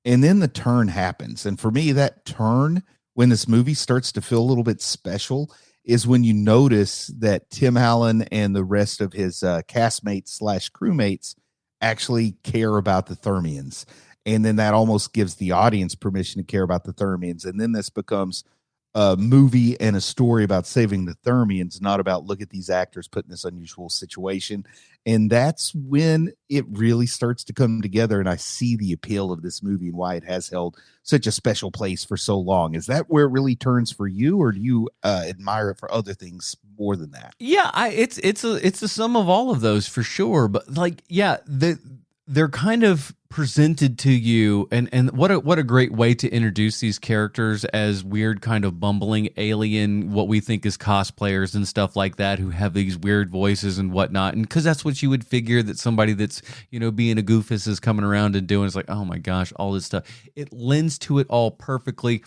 And then the turn happens. And for me, that turn, when this movie starts to feel a little bit special, is when you notice that Tim Allen and the rest of his castmates / crewmates actually care about the Thermians. And then that almost gives the audience permission to care about the Thermians. And then this becomes a movie and a story about saving the Thermians, not about look at these actors put in this unusual situation. And that's when it really starts to come together. And I see the appeal of this movie and why it has held such a special place for so long. Is that where it really turns for you, or do you admire it for other things more than that? Yeah, it's a sum of all of those for sure. But they're kind of presented to you, and what a great way to introduce these characters as weird kind of bumbling alien, what we think is cosplayers and stuff like that, who have these weird voices and whatnot. And because that's what you would figure that somebody that's, being a goofus is coming around and doing. It's like, oh my gosh, all this stuff. It lends to it all perfectly.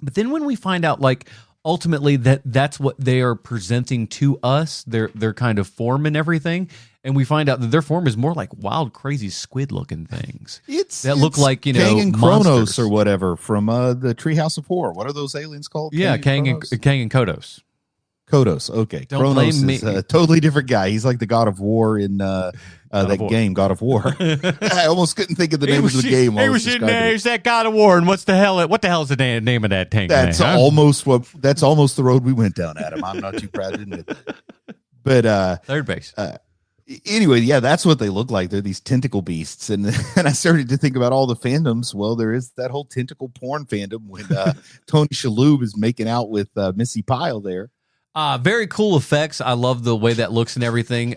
But then when we find out, like, ultimately that's what they are presenting to us, their kind of form and everything, and we find out that their form is more like wild, crazy squid-looking things look like Kang and monsters. Kronos or whatever from the Treehouse of Horror. What are those aliens called? Yeah, Kang and Kodos. Kodos, okay. Don't Kronos blame is me. a totally different guy. He's like the God of War in that game, God of War. I almost couldn't think of the name of the game. He was in there. He's that God of War, and what the hell is the name of that tank? That's almost the road we went down, Adam. I'm not too proud to admit that. But third base. Anyway, yeah, that's what they look like. They're these tentacle beasts, and I started to think about all the fandoms. Well, there is that whole tentacle porn fandom when Tony Shalhoub is making out with Missy Pyle there. Very cool effects. I love the way that looks and everything.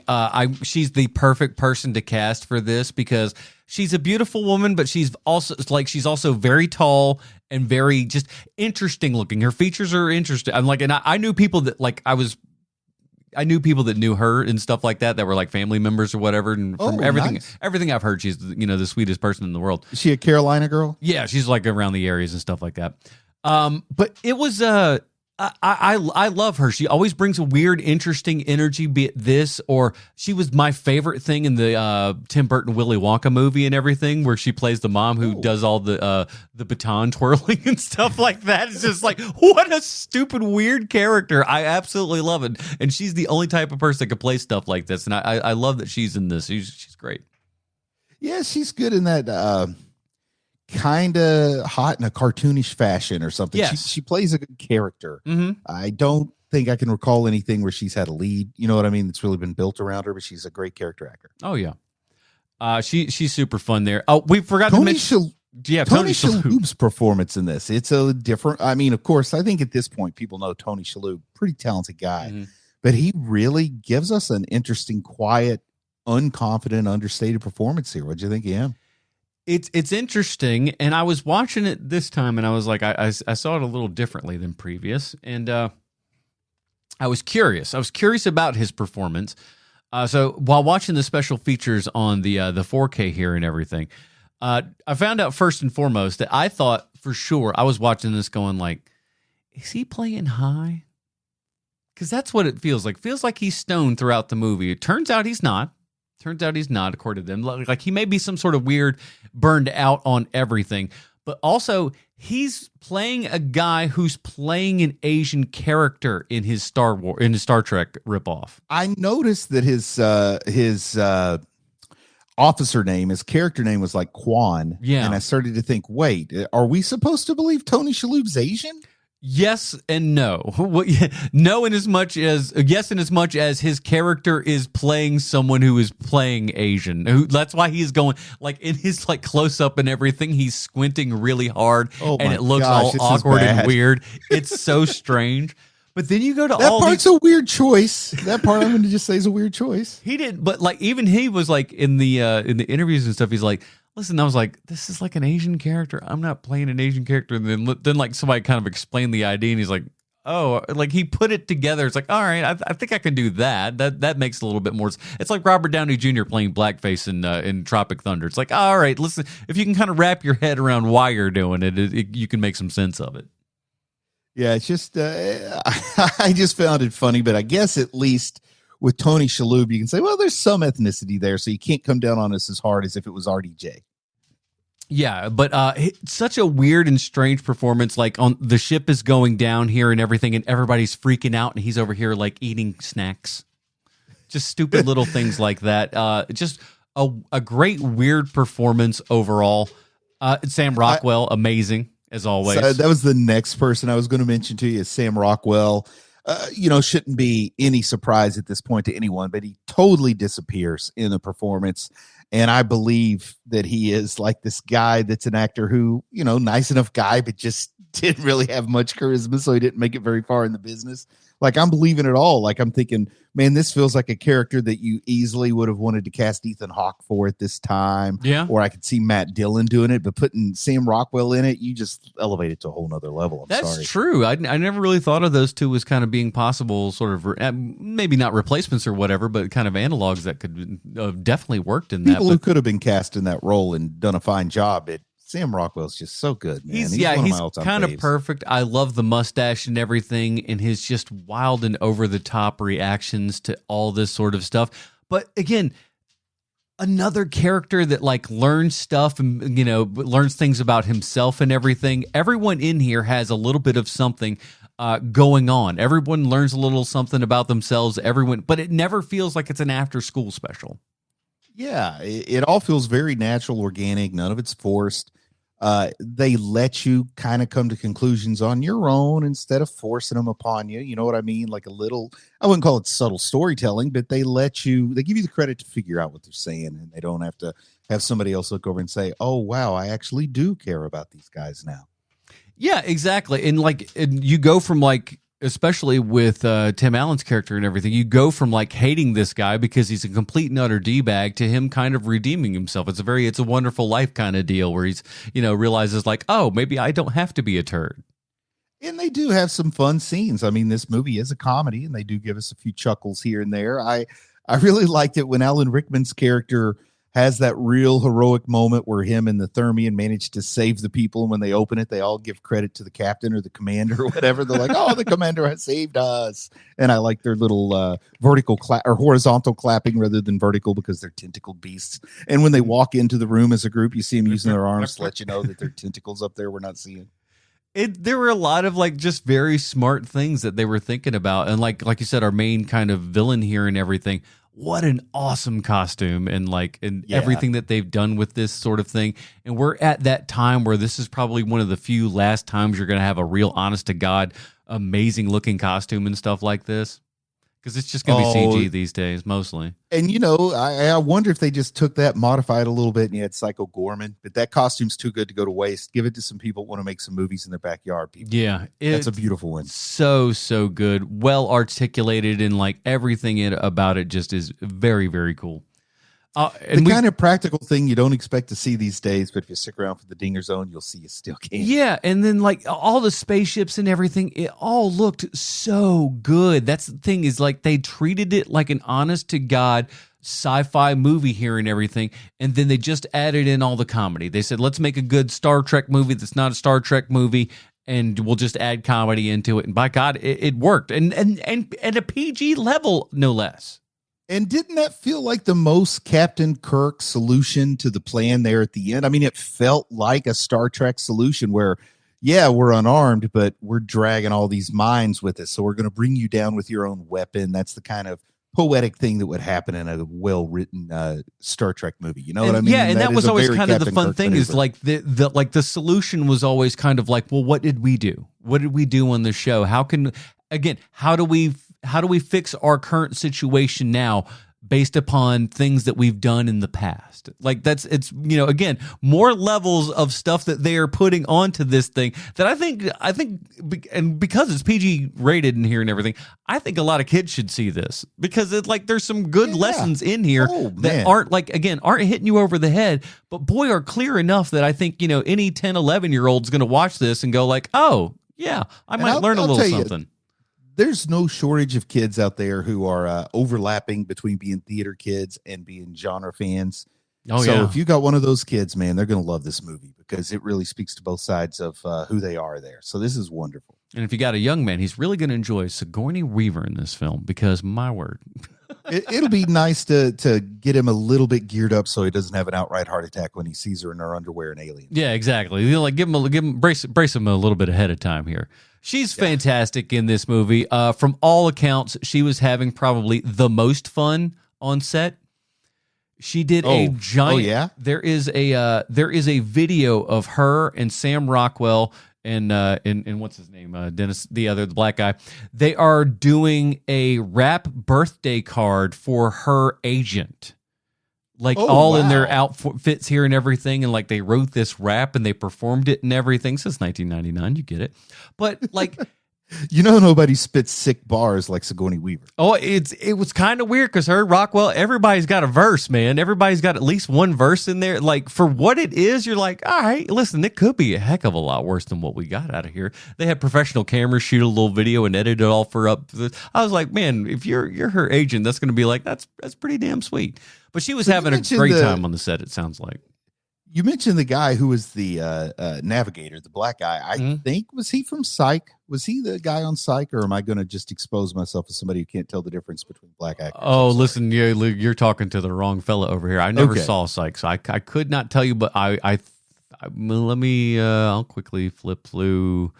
She's the perfect person to cast for this because she's a beautiful woman, but she's also very tall and very just interesting looking. Her features are interesting. I knew people that I knew people that knew her and stuff like that were like family members or whatever. And from everything I've heard, she's the sweetest person in the world. Is she a Carolina girl? Yeah, she's like around the areas and stuff like that. But it was I love her. She always brings a weird, interesting energy, be it this or she was my favorite thing in the Tim Burton Willy Wonka movie and everything, where she plays the mom who does all the baton twirling and stuff like that. It's just like, what a stupid, weird character. I absolutely love it. And she's the only type of person that could play stuff like this. And I love that she's in this. She's great. Yeah, she's good in that kind of hot in a cartoonish fashion or something. Yes. She plays a good character. Mm-hmm. I don't think I can recall anything where she's had a lead. You know what I mean? It's really been built around her, but she's a great character actor. Oh yeah. She's super fun there. Oh, we forgot to mention. Tony Shalhoub's performance in this. It's a different. I mean, of course, I think at this point people know Tony Shalhoub, pretty talented guy, but he really gives us an interesting, quiet, unconfident, understated performance here. What'd you think of him? It's interesting, and I was watching it this time, and I was like, I saw it a little differently than previous, and I was curious. I was curious about his performance. So while watching the special features on the 4K here and everything, I found out first and foremost that I thought for sure I was watching this going like, is he playing high? Because that's what it feels like. Feels like he's stoned throughout the movie. It turns out he's not. According to them. Like he may be some sort of weird, burned out on everything, but also he's playing a guy who's playing an Asian character in his Star Trek ripoff. I noticed that his officer name, his character name was like Quan. Yeah. And I started to think, wait, are we supposed to believe Tony Shalhoub's Asian? Yes and no. No, in as much as his character is playing someone who is playing Asian. That's why he's going like in his like close up and everything. He's squinting really hard, and it looks all awkward and weird. It's so strange. But then you go to that part's a weird choice. That part I'm going to just say is a weird choice. He didn't, but like even he was like in the interviews and stuff. He's like, listen, I was like, this is like an Asian character. I'm not playing an Asian character. And then like somebody kind of explained the idea, and he's like, oh, like he put it together. It's like, all right, I think I can do that. That makes a little bit more. It's like Robert Downey Jr. playing blackface in Tropic Thunder. It's like, all right, listen, if you can kind of wrap your head around why you're doing it, you can make some sense of it. Yeah, it's just I just found it funny, but I guess at least with Tony Shalhoub, you can say, well, there's some ethnicity there, so you can't come down on us as hard as if it was RDJ. Yeah, but such a weird and strange performance. Like on the ship is going down here and everything, and everybody's freaking out, and he's over here like eating snacks. Just stupid little things like that. Just a great weird performance overall. Sam Rockwell, amazing as always. So that was the next person I was going to mention to you, is Sam Rockwell. Shouldn't be any surprise at this point to anyone, but he totally disappears in the performance. And I believe that he is like this guy that's an actor who, nice enough guy, but just didn't really have much charisma, so he didn't make it very far in the business. Like, I'm believing it all. Like, I'm thinking, man, this feels like a character that you easily would have wanted to cast Ethan Hawke for at this time. Yeah. Or I could see Matt Dillon doing it, but putting Sam Rockwell in it, you just elevate it to a whole nother level. That's true. I never really thought of those two as kind of being possible sort of, maybe not replacements or whatever, but kind of analogs that could have definitely worked in that. People who could have been cast in that role and done a fine job. Sam Rockwell's just so good, man. He's kind of perfect. I love the mustache and everything, and his just wild and over the top reactions to all this sort of stuff. But again, another character that like learns stuff and learns things about himself and everything. Everyone in here has a little bit of something going on. Everyone learns a little something about themselves. But it never feels like it's an after school special. Yeah, it all feels very natural, organic. None of it's forced. They let you kind of come to conclusions on your own instead of forcing them upon you. You know what I mean? Like a little, I wouldn't call it subtle storytelling, but they give you the credit to figure out what they're saying, and they don't have to have somebody else look over and say, oh, wow, I actually do care about these guys now. Yeah, exactly. And you go from like, especially with Tim Allen's character and everything, you go from like hating this guy because he's a complete and utter D-bag to him kind of redeeming himself. It's a Wonderful Life kind of deal where he's, realizes like, oh, maybe I don't have to be a turd. And they do have some fun scenes. I mean, this movie is a comedy, and they do give us a few chuckles here and there. I really liked it when Alan Rickman's character has that real heroic moment where him and the Thermian manage to save the people. And when they open it, they all give credit to the captain or the commander or whatever. They're like, oh, the commander has saved us. And I like their little vertical or horizontal clapping rather than vertical because they're tentacled beasts. And when they walk into the room as a group, you see them using their arms to let you know that there are tentacles up there we're not seeing. There were a lot of like just very smart things that they were thinking about. And like you said, our main kind of villain here and everything. What an awesome costume and everything that they've done with this sort of thing. And we're at that time where this is probably one of the few last times you're going to have a real honest to God, amazing looking costume and stuff like this. Because it's just going to be CG these days, mostly. And, I wonder if they just took that, modified a little bit, and you had Psycho Gorman. But that costume's too good to go to waste. Give it to some people who want to make some movies in their backyard, people. Yeah. That's a beautiful one. So, so good. Well articulated, and like everything about it just is very, very cool. Kind of practical thing you don't expect to see these days, but if you stick around for the Dinger Zone, you'll see you still can. Yeah, and then like all the spaceships and everything, it all looked so good. That's the thing, is like they treated it like an honest to God sci-fi movie here and everything, and then they just added in all the comedy. They said, let's make a good Star Trek movie that's not a Star Trek movie, and we'll just add comedy into it. And by God, it worked. And a PG level, no less. And didn't that feel like the most Captain Kirk solution to the plan there at the end? I mean, it felt like a Star Trek solution where, yeah, we're unarmed, but we're dragging all these mines with us. So we're going to bring you down with your own weapon. That's the kind of poetic thing that would happen in a well-written Star Trek movie. You know what I mean? Yeah, and that was always kind of the fun thing, maneuver. Is like the solution was always kind of like, well, what did we do? What did we do on the show? How do we fix our current situation now based upon things that we've done in the past? Like it's again, more levels of stuff that they are putting onto this thing that I think, and because it's PG rated in here and everything, I think a lot of kids should see this, because it's like, there's some good lessons in here that aren't hitting you over the head, but boy, are clear enough that I think, any 10, 11-year-old's going to watch this and go like, oh yeah, I might learn a little something. There's no shortage of kids out there who are overlapping between being theater kids and being genre fans. So if you got one of those kids, man, they're going to love this movie because it really speaks to both sides of who they are there. So this is wonderful. And if you got a young man, he's really going to enjoy Sigourney Weaver in this film, because my word. It'll be nice to get him a little bit geared up so he doesn't have an outright heart attack when he sees her in her underwear and Alien. Yeah, exactly. Give him brace him a little bit ahead of time here. She's fantastic in this movie. From all accounts, she was having probably the most fun on set. She did a giant. Oh yeah. There is a video of her and Sam Rockwell and what's his name, Dennis, the black guy. They are doing a rap birthday card for her agent. like Oh, all in their wow. outfits here and everything. And like they wrote this rap and they performed it and everything since 1999. You get it. But like, You know, nobody spits sick bars like Sigourney Weaver. oh, it was kind of weird because her Rockwell, everybody's got a verse, man. Everybody's got at least one verse in there. Like for what it is, you're like, all right, listen, it could be a heck of a lot worse than what we got out of here. They had professional cameras shoot a little video and edit it all for up. I was like, man, if you're her agent, that's going to be like, that's pretty damn sweet. But she was having a great time on the set. It sounds like. You mentioned the guy who was the navigator, the black guy. I think, was he from Psych? Was he the guy on Psych, or am I going to just expose myself as somebody who can't tell the difference between black actors? Oh, listen, you're talking to the wrong fella over here. I never saw Psych, so I could not tell you, but let me, I'll quickly flip through.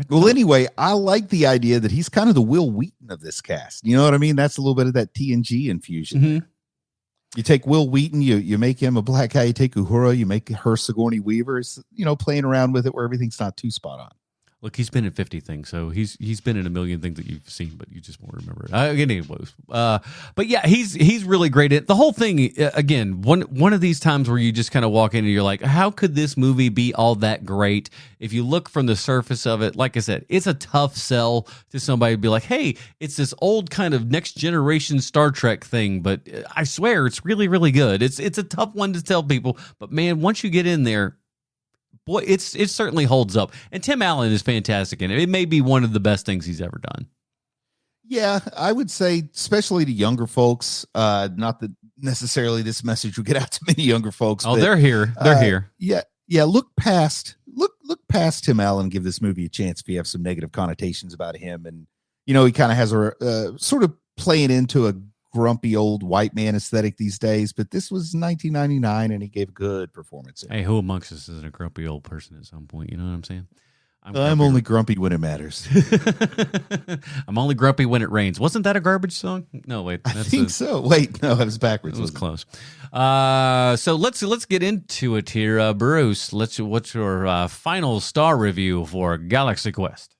Well, anyway, I like the idea that he's kind of the Will Wheaton of this cast. You know what I mean? That's a little bit of that TNG infusion. Mm-hmm. You take Will Wheaton, you make him a black guy. You take Uhura, you make her Sigourney Weaver. It's, playing around with it where everything's not too spot on. Look, he's been in 50 things, so he's been in a million things that you've seen, but you just won't remember it. Anyways, but yeah, he's really great at the whole thing. Again, one of these times where you just kind of walk in and you're like, how could this movie be all that great? If you look from the surface of it, like I said, it's a tough sell to somebody to be like, hey, it's this old kind of next generation Star Trek thing, but I swear it's really, really good. It's a tough one to tell people, but man, once you get in there, boy, it certainly holds up. And Tim Allen is fantastic in it. It may be one of the best things he's ever done. Yeah, I would say, especially to younger folks, not that necessarily this message will get out to many younger folks. Oh, but, they're here. They're here. Yeah. Look past Tim Allen and give this movie a chance if you have some negative connotations about him. And, he kind of has a sort of playing into a grumpy old white man aesthetic these days, but this was 1999 and he gave a good performance. Hey, who amongst us isn't a grumpy old person at some point? You know what I'm saying? I'm only grumpy when it matters. I'm only grumpy when it rains. Wasn't that a garbage song? No, wait. I think so. Wait, no, it was backwards. It was close. So let's get into it here. Bruce, what's your final star review for Galaxy Quest?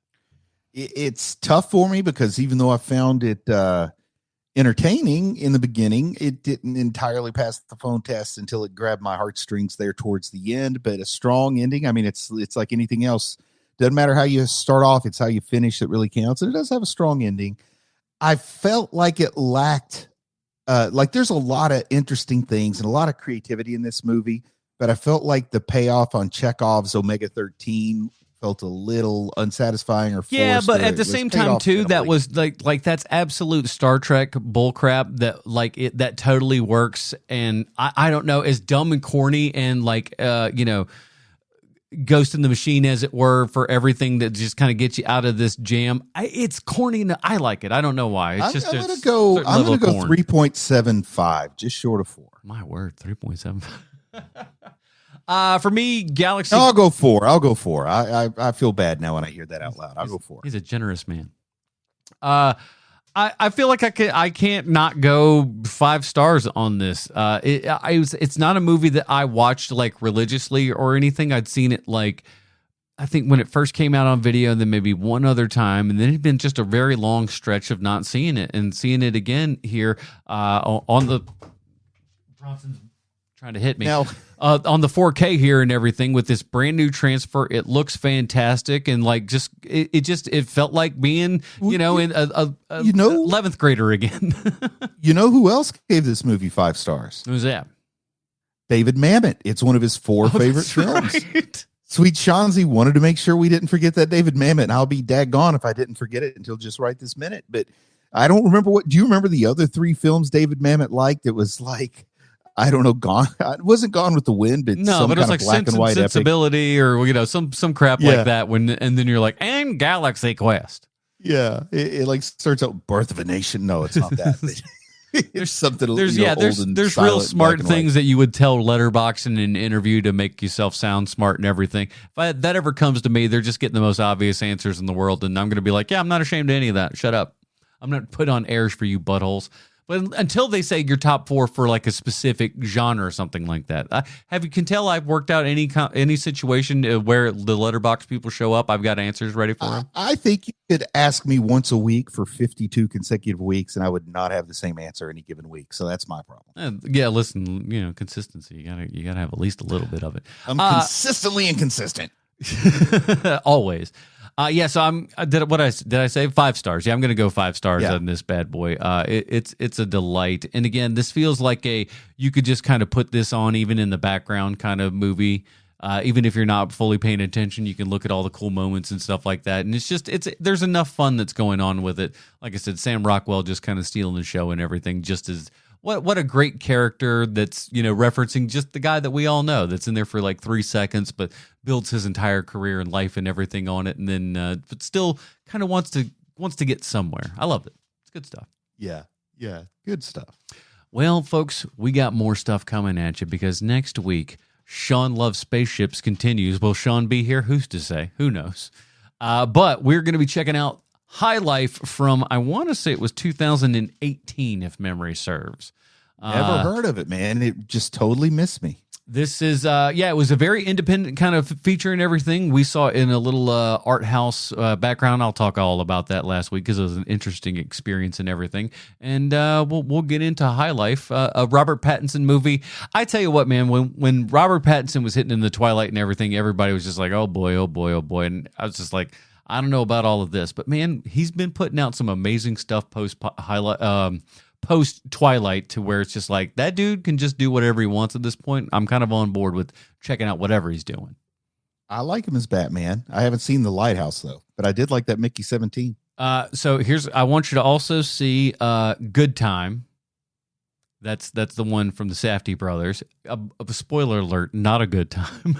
It's tough for me because even though I found it entertaining in the beginning, it didn't entirely pass the phone test until it grabbed my heartstrings there towards the end. But a strong ending. I mean, it's like anything else. Doesn't matter how you start off, it's how you finish that really counts. And it does have a strong ending. I felt like it lacked, there's a lot of interesting things and a lot of creativity in this movie, but I felt like the payoff on Chekhov's Omega 13 felt a little unsatisfying or forced. Yeah, but at the same time too, that was like that's absolute Star Trek bullcrap that that totally works. And I don't know, as dumb and corny and Ghost in the Machine, as it were, for everything that just kind of gets you out of this jam. It's corny. I like it. I don't I I'm going to go 3.75, just short of 4. My word, 3.75. For me, Galaxy. No, I'll go 4. I feel bad now when I hear that out loud. I'll go 4. He's a generous man. I feel like I can't not go 5 stars on this. It's not a movie that I watched like religiously or anything. I'd seen it I think when it first came out on video, and then maybe one other time, and then it'd been just a very long stretch of not seeing it, and seeing it again here on the Bronson's trying to hit me now. On the 4K here and everything with this brand new transfer. It looks fantastic, and it felt like being in a 11th grader again. You know who else gave this movie 5 stars? Who's that? David Mamet. It's one of his 4 favorite films. Right. Sweet Shanzi wanted to make sure we didn't forget that David Mamet, and I'll be daggone if I didn't forget it until just right this minute. But I don't remember do you remember the other 3 films David Mamet liked? It was I don't know, it wasn't Gone with the Wind, but no, but it was like Black and White Sensibility epic. Or some crap like that. And then you're like, and Galaxy Quest. Yeah, it starts out Birth of a Nation. No, it's not that. There's something. There's real smart things that you would tell Letterboxd in an interview to make yourself sound smart and everything. If that ever comes to me, they're just getting the most obvious answers in the world, and I'm going to be like, yeah, I'm not ashamed of any of that. Shut up. I'm not put on airs for you buttholes. But until they say your top 4 for like a specific genre or something like that. Can tell I've worked out any situation where the letterbox people show up. I've got answers ready for them. I think you could ask me once a week for 52 consecutive weeks, and I would not have the same answer any given week. So that's my problem. Yeah, listen, consistency. You gotta have at least a little bit of it. I'm consistently inconsistent. Always. So did I say 5 stars? Yeah, I'm going to go 5 stars on this bad boy. It's a delight. And again, this feels like you could just kind of put this on even in the background kind of movie. Even if you're not fully paying attention, you can look at all the cool moments and stuff like that. And there's enough fun that's going on with it. Like I said, Sam Rockwell just kind of stealing the show and everything, just as what a great character that's, referencing just the guy that we all know that's in there for like 3 seconds, but builds his entire career and life and everything on it. And then, but still kind of wants to get somewhere. I love it. It's good stuff. Yeah. Good stuff. Well, folks, we got more stuff coming at you because next week, Sean Loves Spaceships continues. Will Sean be here? Who's to say? Who knows? But we're going to be checking out High Life from, I want to say it was 2018, if memory serves. Never heard of it, man. It just totally missed me. This is, it was a very independent kind of feature and everything. We saw it in a little art house background. I'll talk all about that last week because it was an interesting experience and everything. And we'll get into High Life, a Robert Pattinson movie. I tell you what, man, when Robert Pattinson was hitting in the twilight and everything, everybody was just like, oh boy, oh boy, oh boy. And I was just like, I don't know about all of this, but man, he's been putting out some amazing stuff post Twilight to where it's just like that dude can just do whatever he wants at this point. I'm kind of on board with checking out whatever he's doing. I like him as Batman. I haven't seen The Lighthouse though, but I did like that Mickey 17. So I want you to also see Good Time. That's the one from the Safdie brothers. A spoiler alert, not a good time.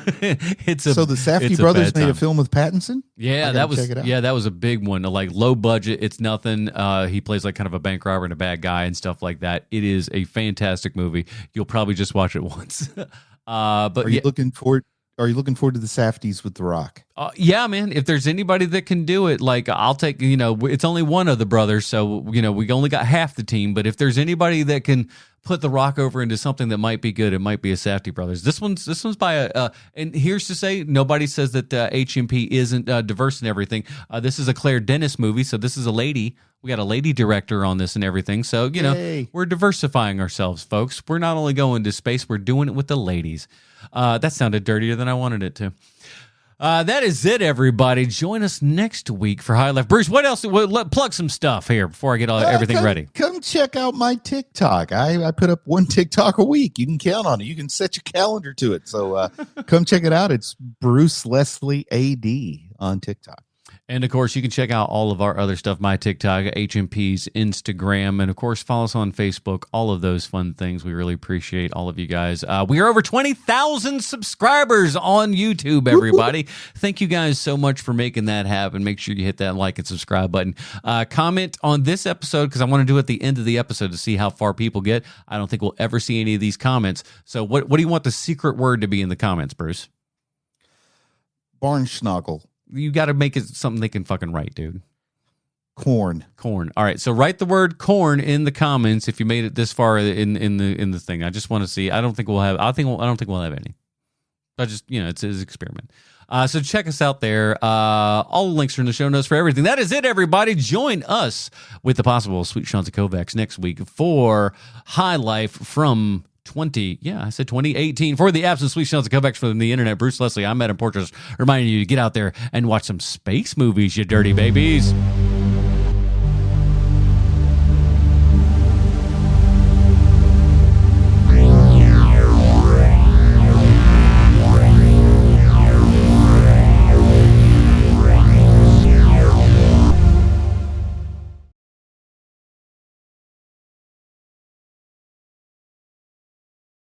So the Safdie brothers made a film with Pattinson? Yeah, that was a big one. Like low budget, it's nothing. He plays like kind of a bank robber and a bad guy and stuff like that. It is a fantastic movie. You'll probably just watch it once. But are you looking forward to the Safdies with The Rock? Yeah, man. If there's anybody that can do it, like I'll take. It's only one of the brothers, so we only got half the team. But if there's anybody that can put The Rock over into something that might be good, it might be a Safdie brothers. This one's by and here's to say nobody says that HMP isn't diverse and everything. This is a Claire Dennis movie, so this is a lady. We got a lady director on this and everything. So we're diversifying ourselves, folks. We're not only going to space, we're doing it with the ladies. That sounded dirtier than I wanted it to. That is it, everybody. Join us next week for High Life. Bruce, what else? Plug some stuff here before I get everything ready. Come check out my TikTok. I put up one TikTok a week. You can count on it. You can set your calendar to it. So come check it out. It's Bruce Leslie AD on TikTok. And, of course, you can check out all of our other stuff, my TikTok, HMP's Instagram, and, of course, follow us on Facebook, all of those fun things. We really appreciate all of you guys. We are over 20,000 subscribers on YouTube, everybody. Thank you guys so much for making that happen. Make sure you hit that like and subscribe button. Comment on this episode because I want to do it at the end of the episode to see how far people get. I don't think we'll ever see any of these comments. So what do you want the secret word to be in the comments, Bruce? Barnschnoggle. You got to make it something they can fucking write, dude. Corn. All right, so write the word corn in the comments if you made it this far in the thing. I just want to see. I don't think we'll have any. I just it's his experiment. So check us out there. All the links are in the show notes for everything. That is it, everybody. Join us with the possible Sweet Shanta Kovacs next week for High Life from 2018 for the absent Sweet Shanta Kovacs from the internet. Bruce Leslie, I'm Adam Portras, reminding you to get out there and watch some space movies, you dirty babies.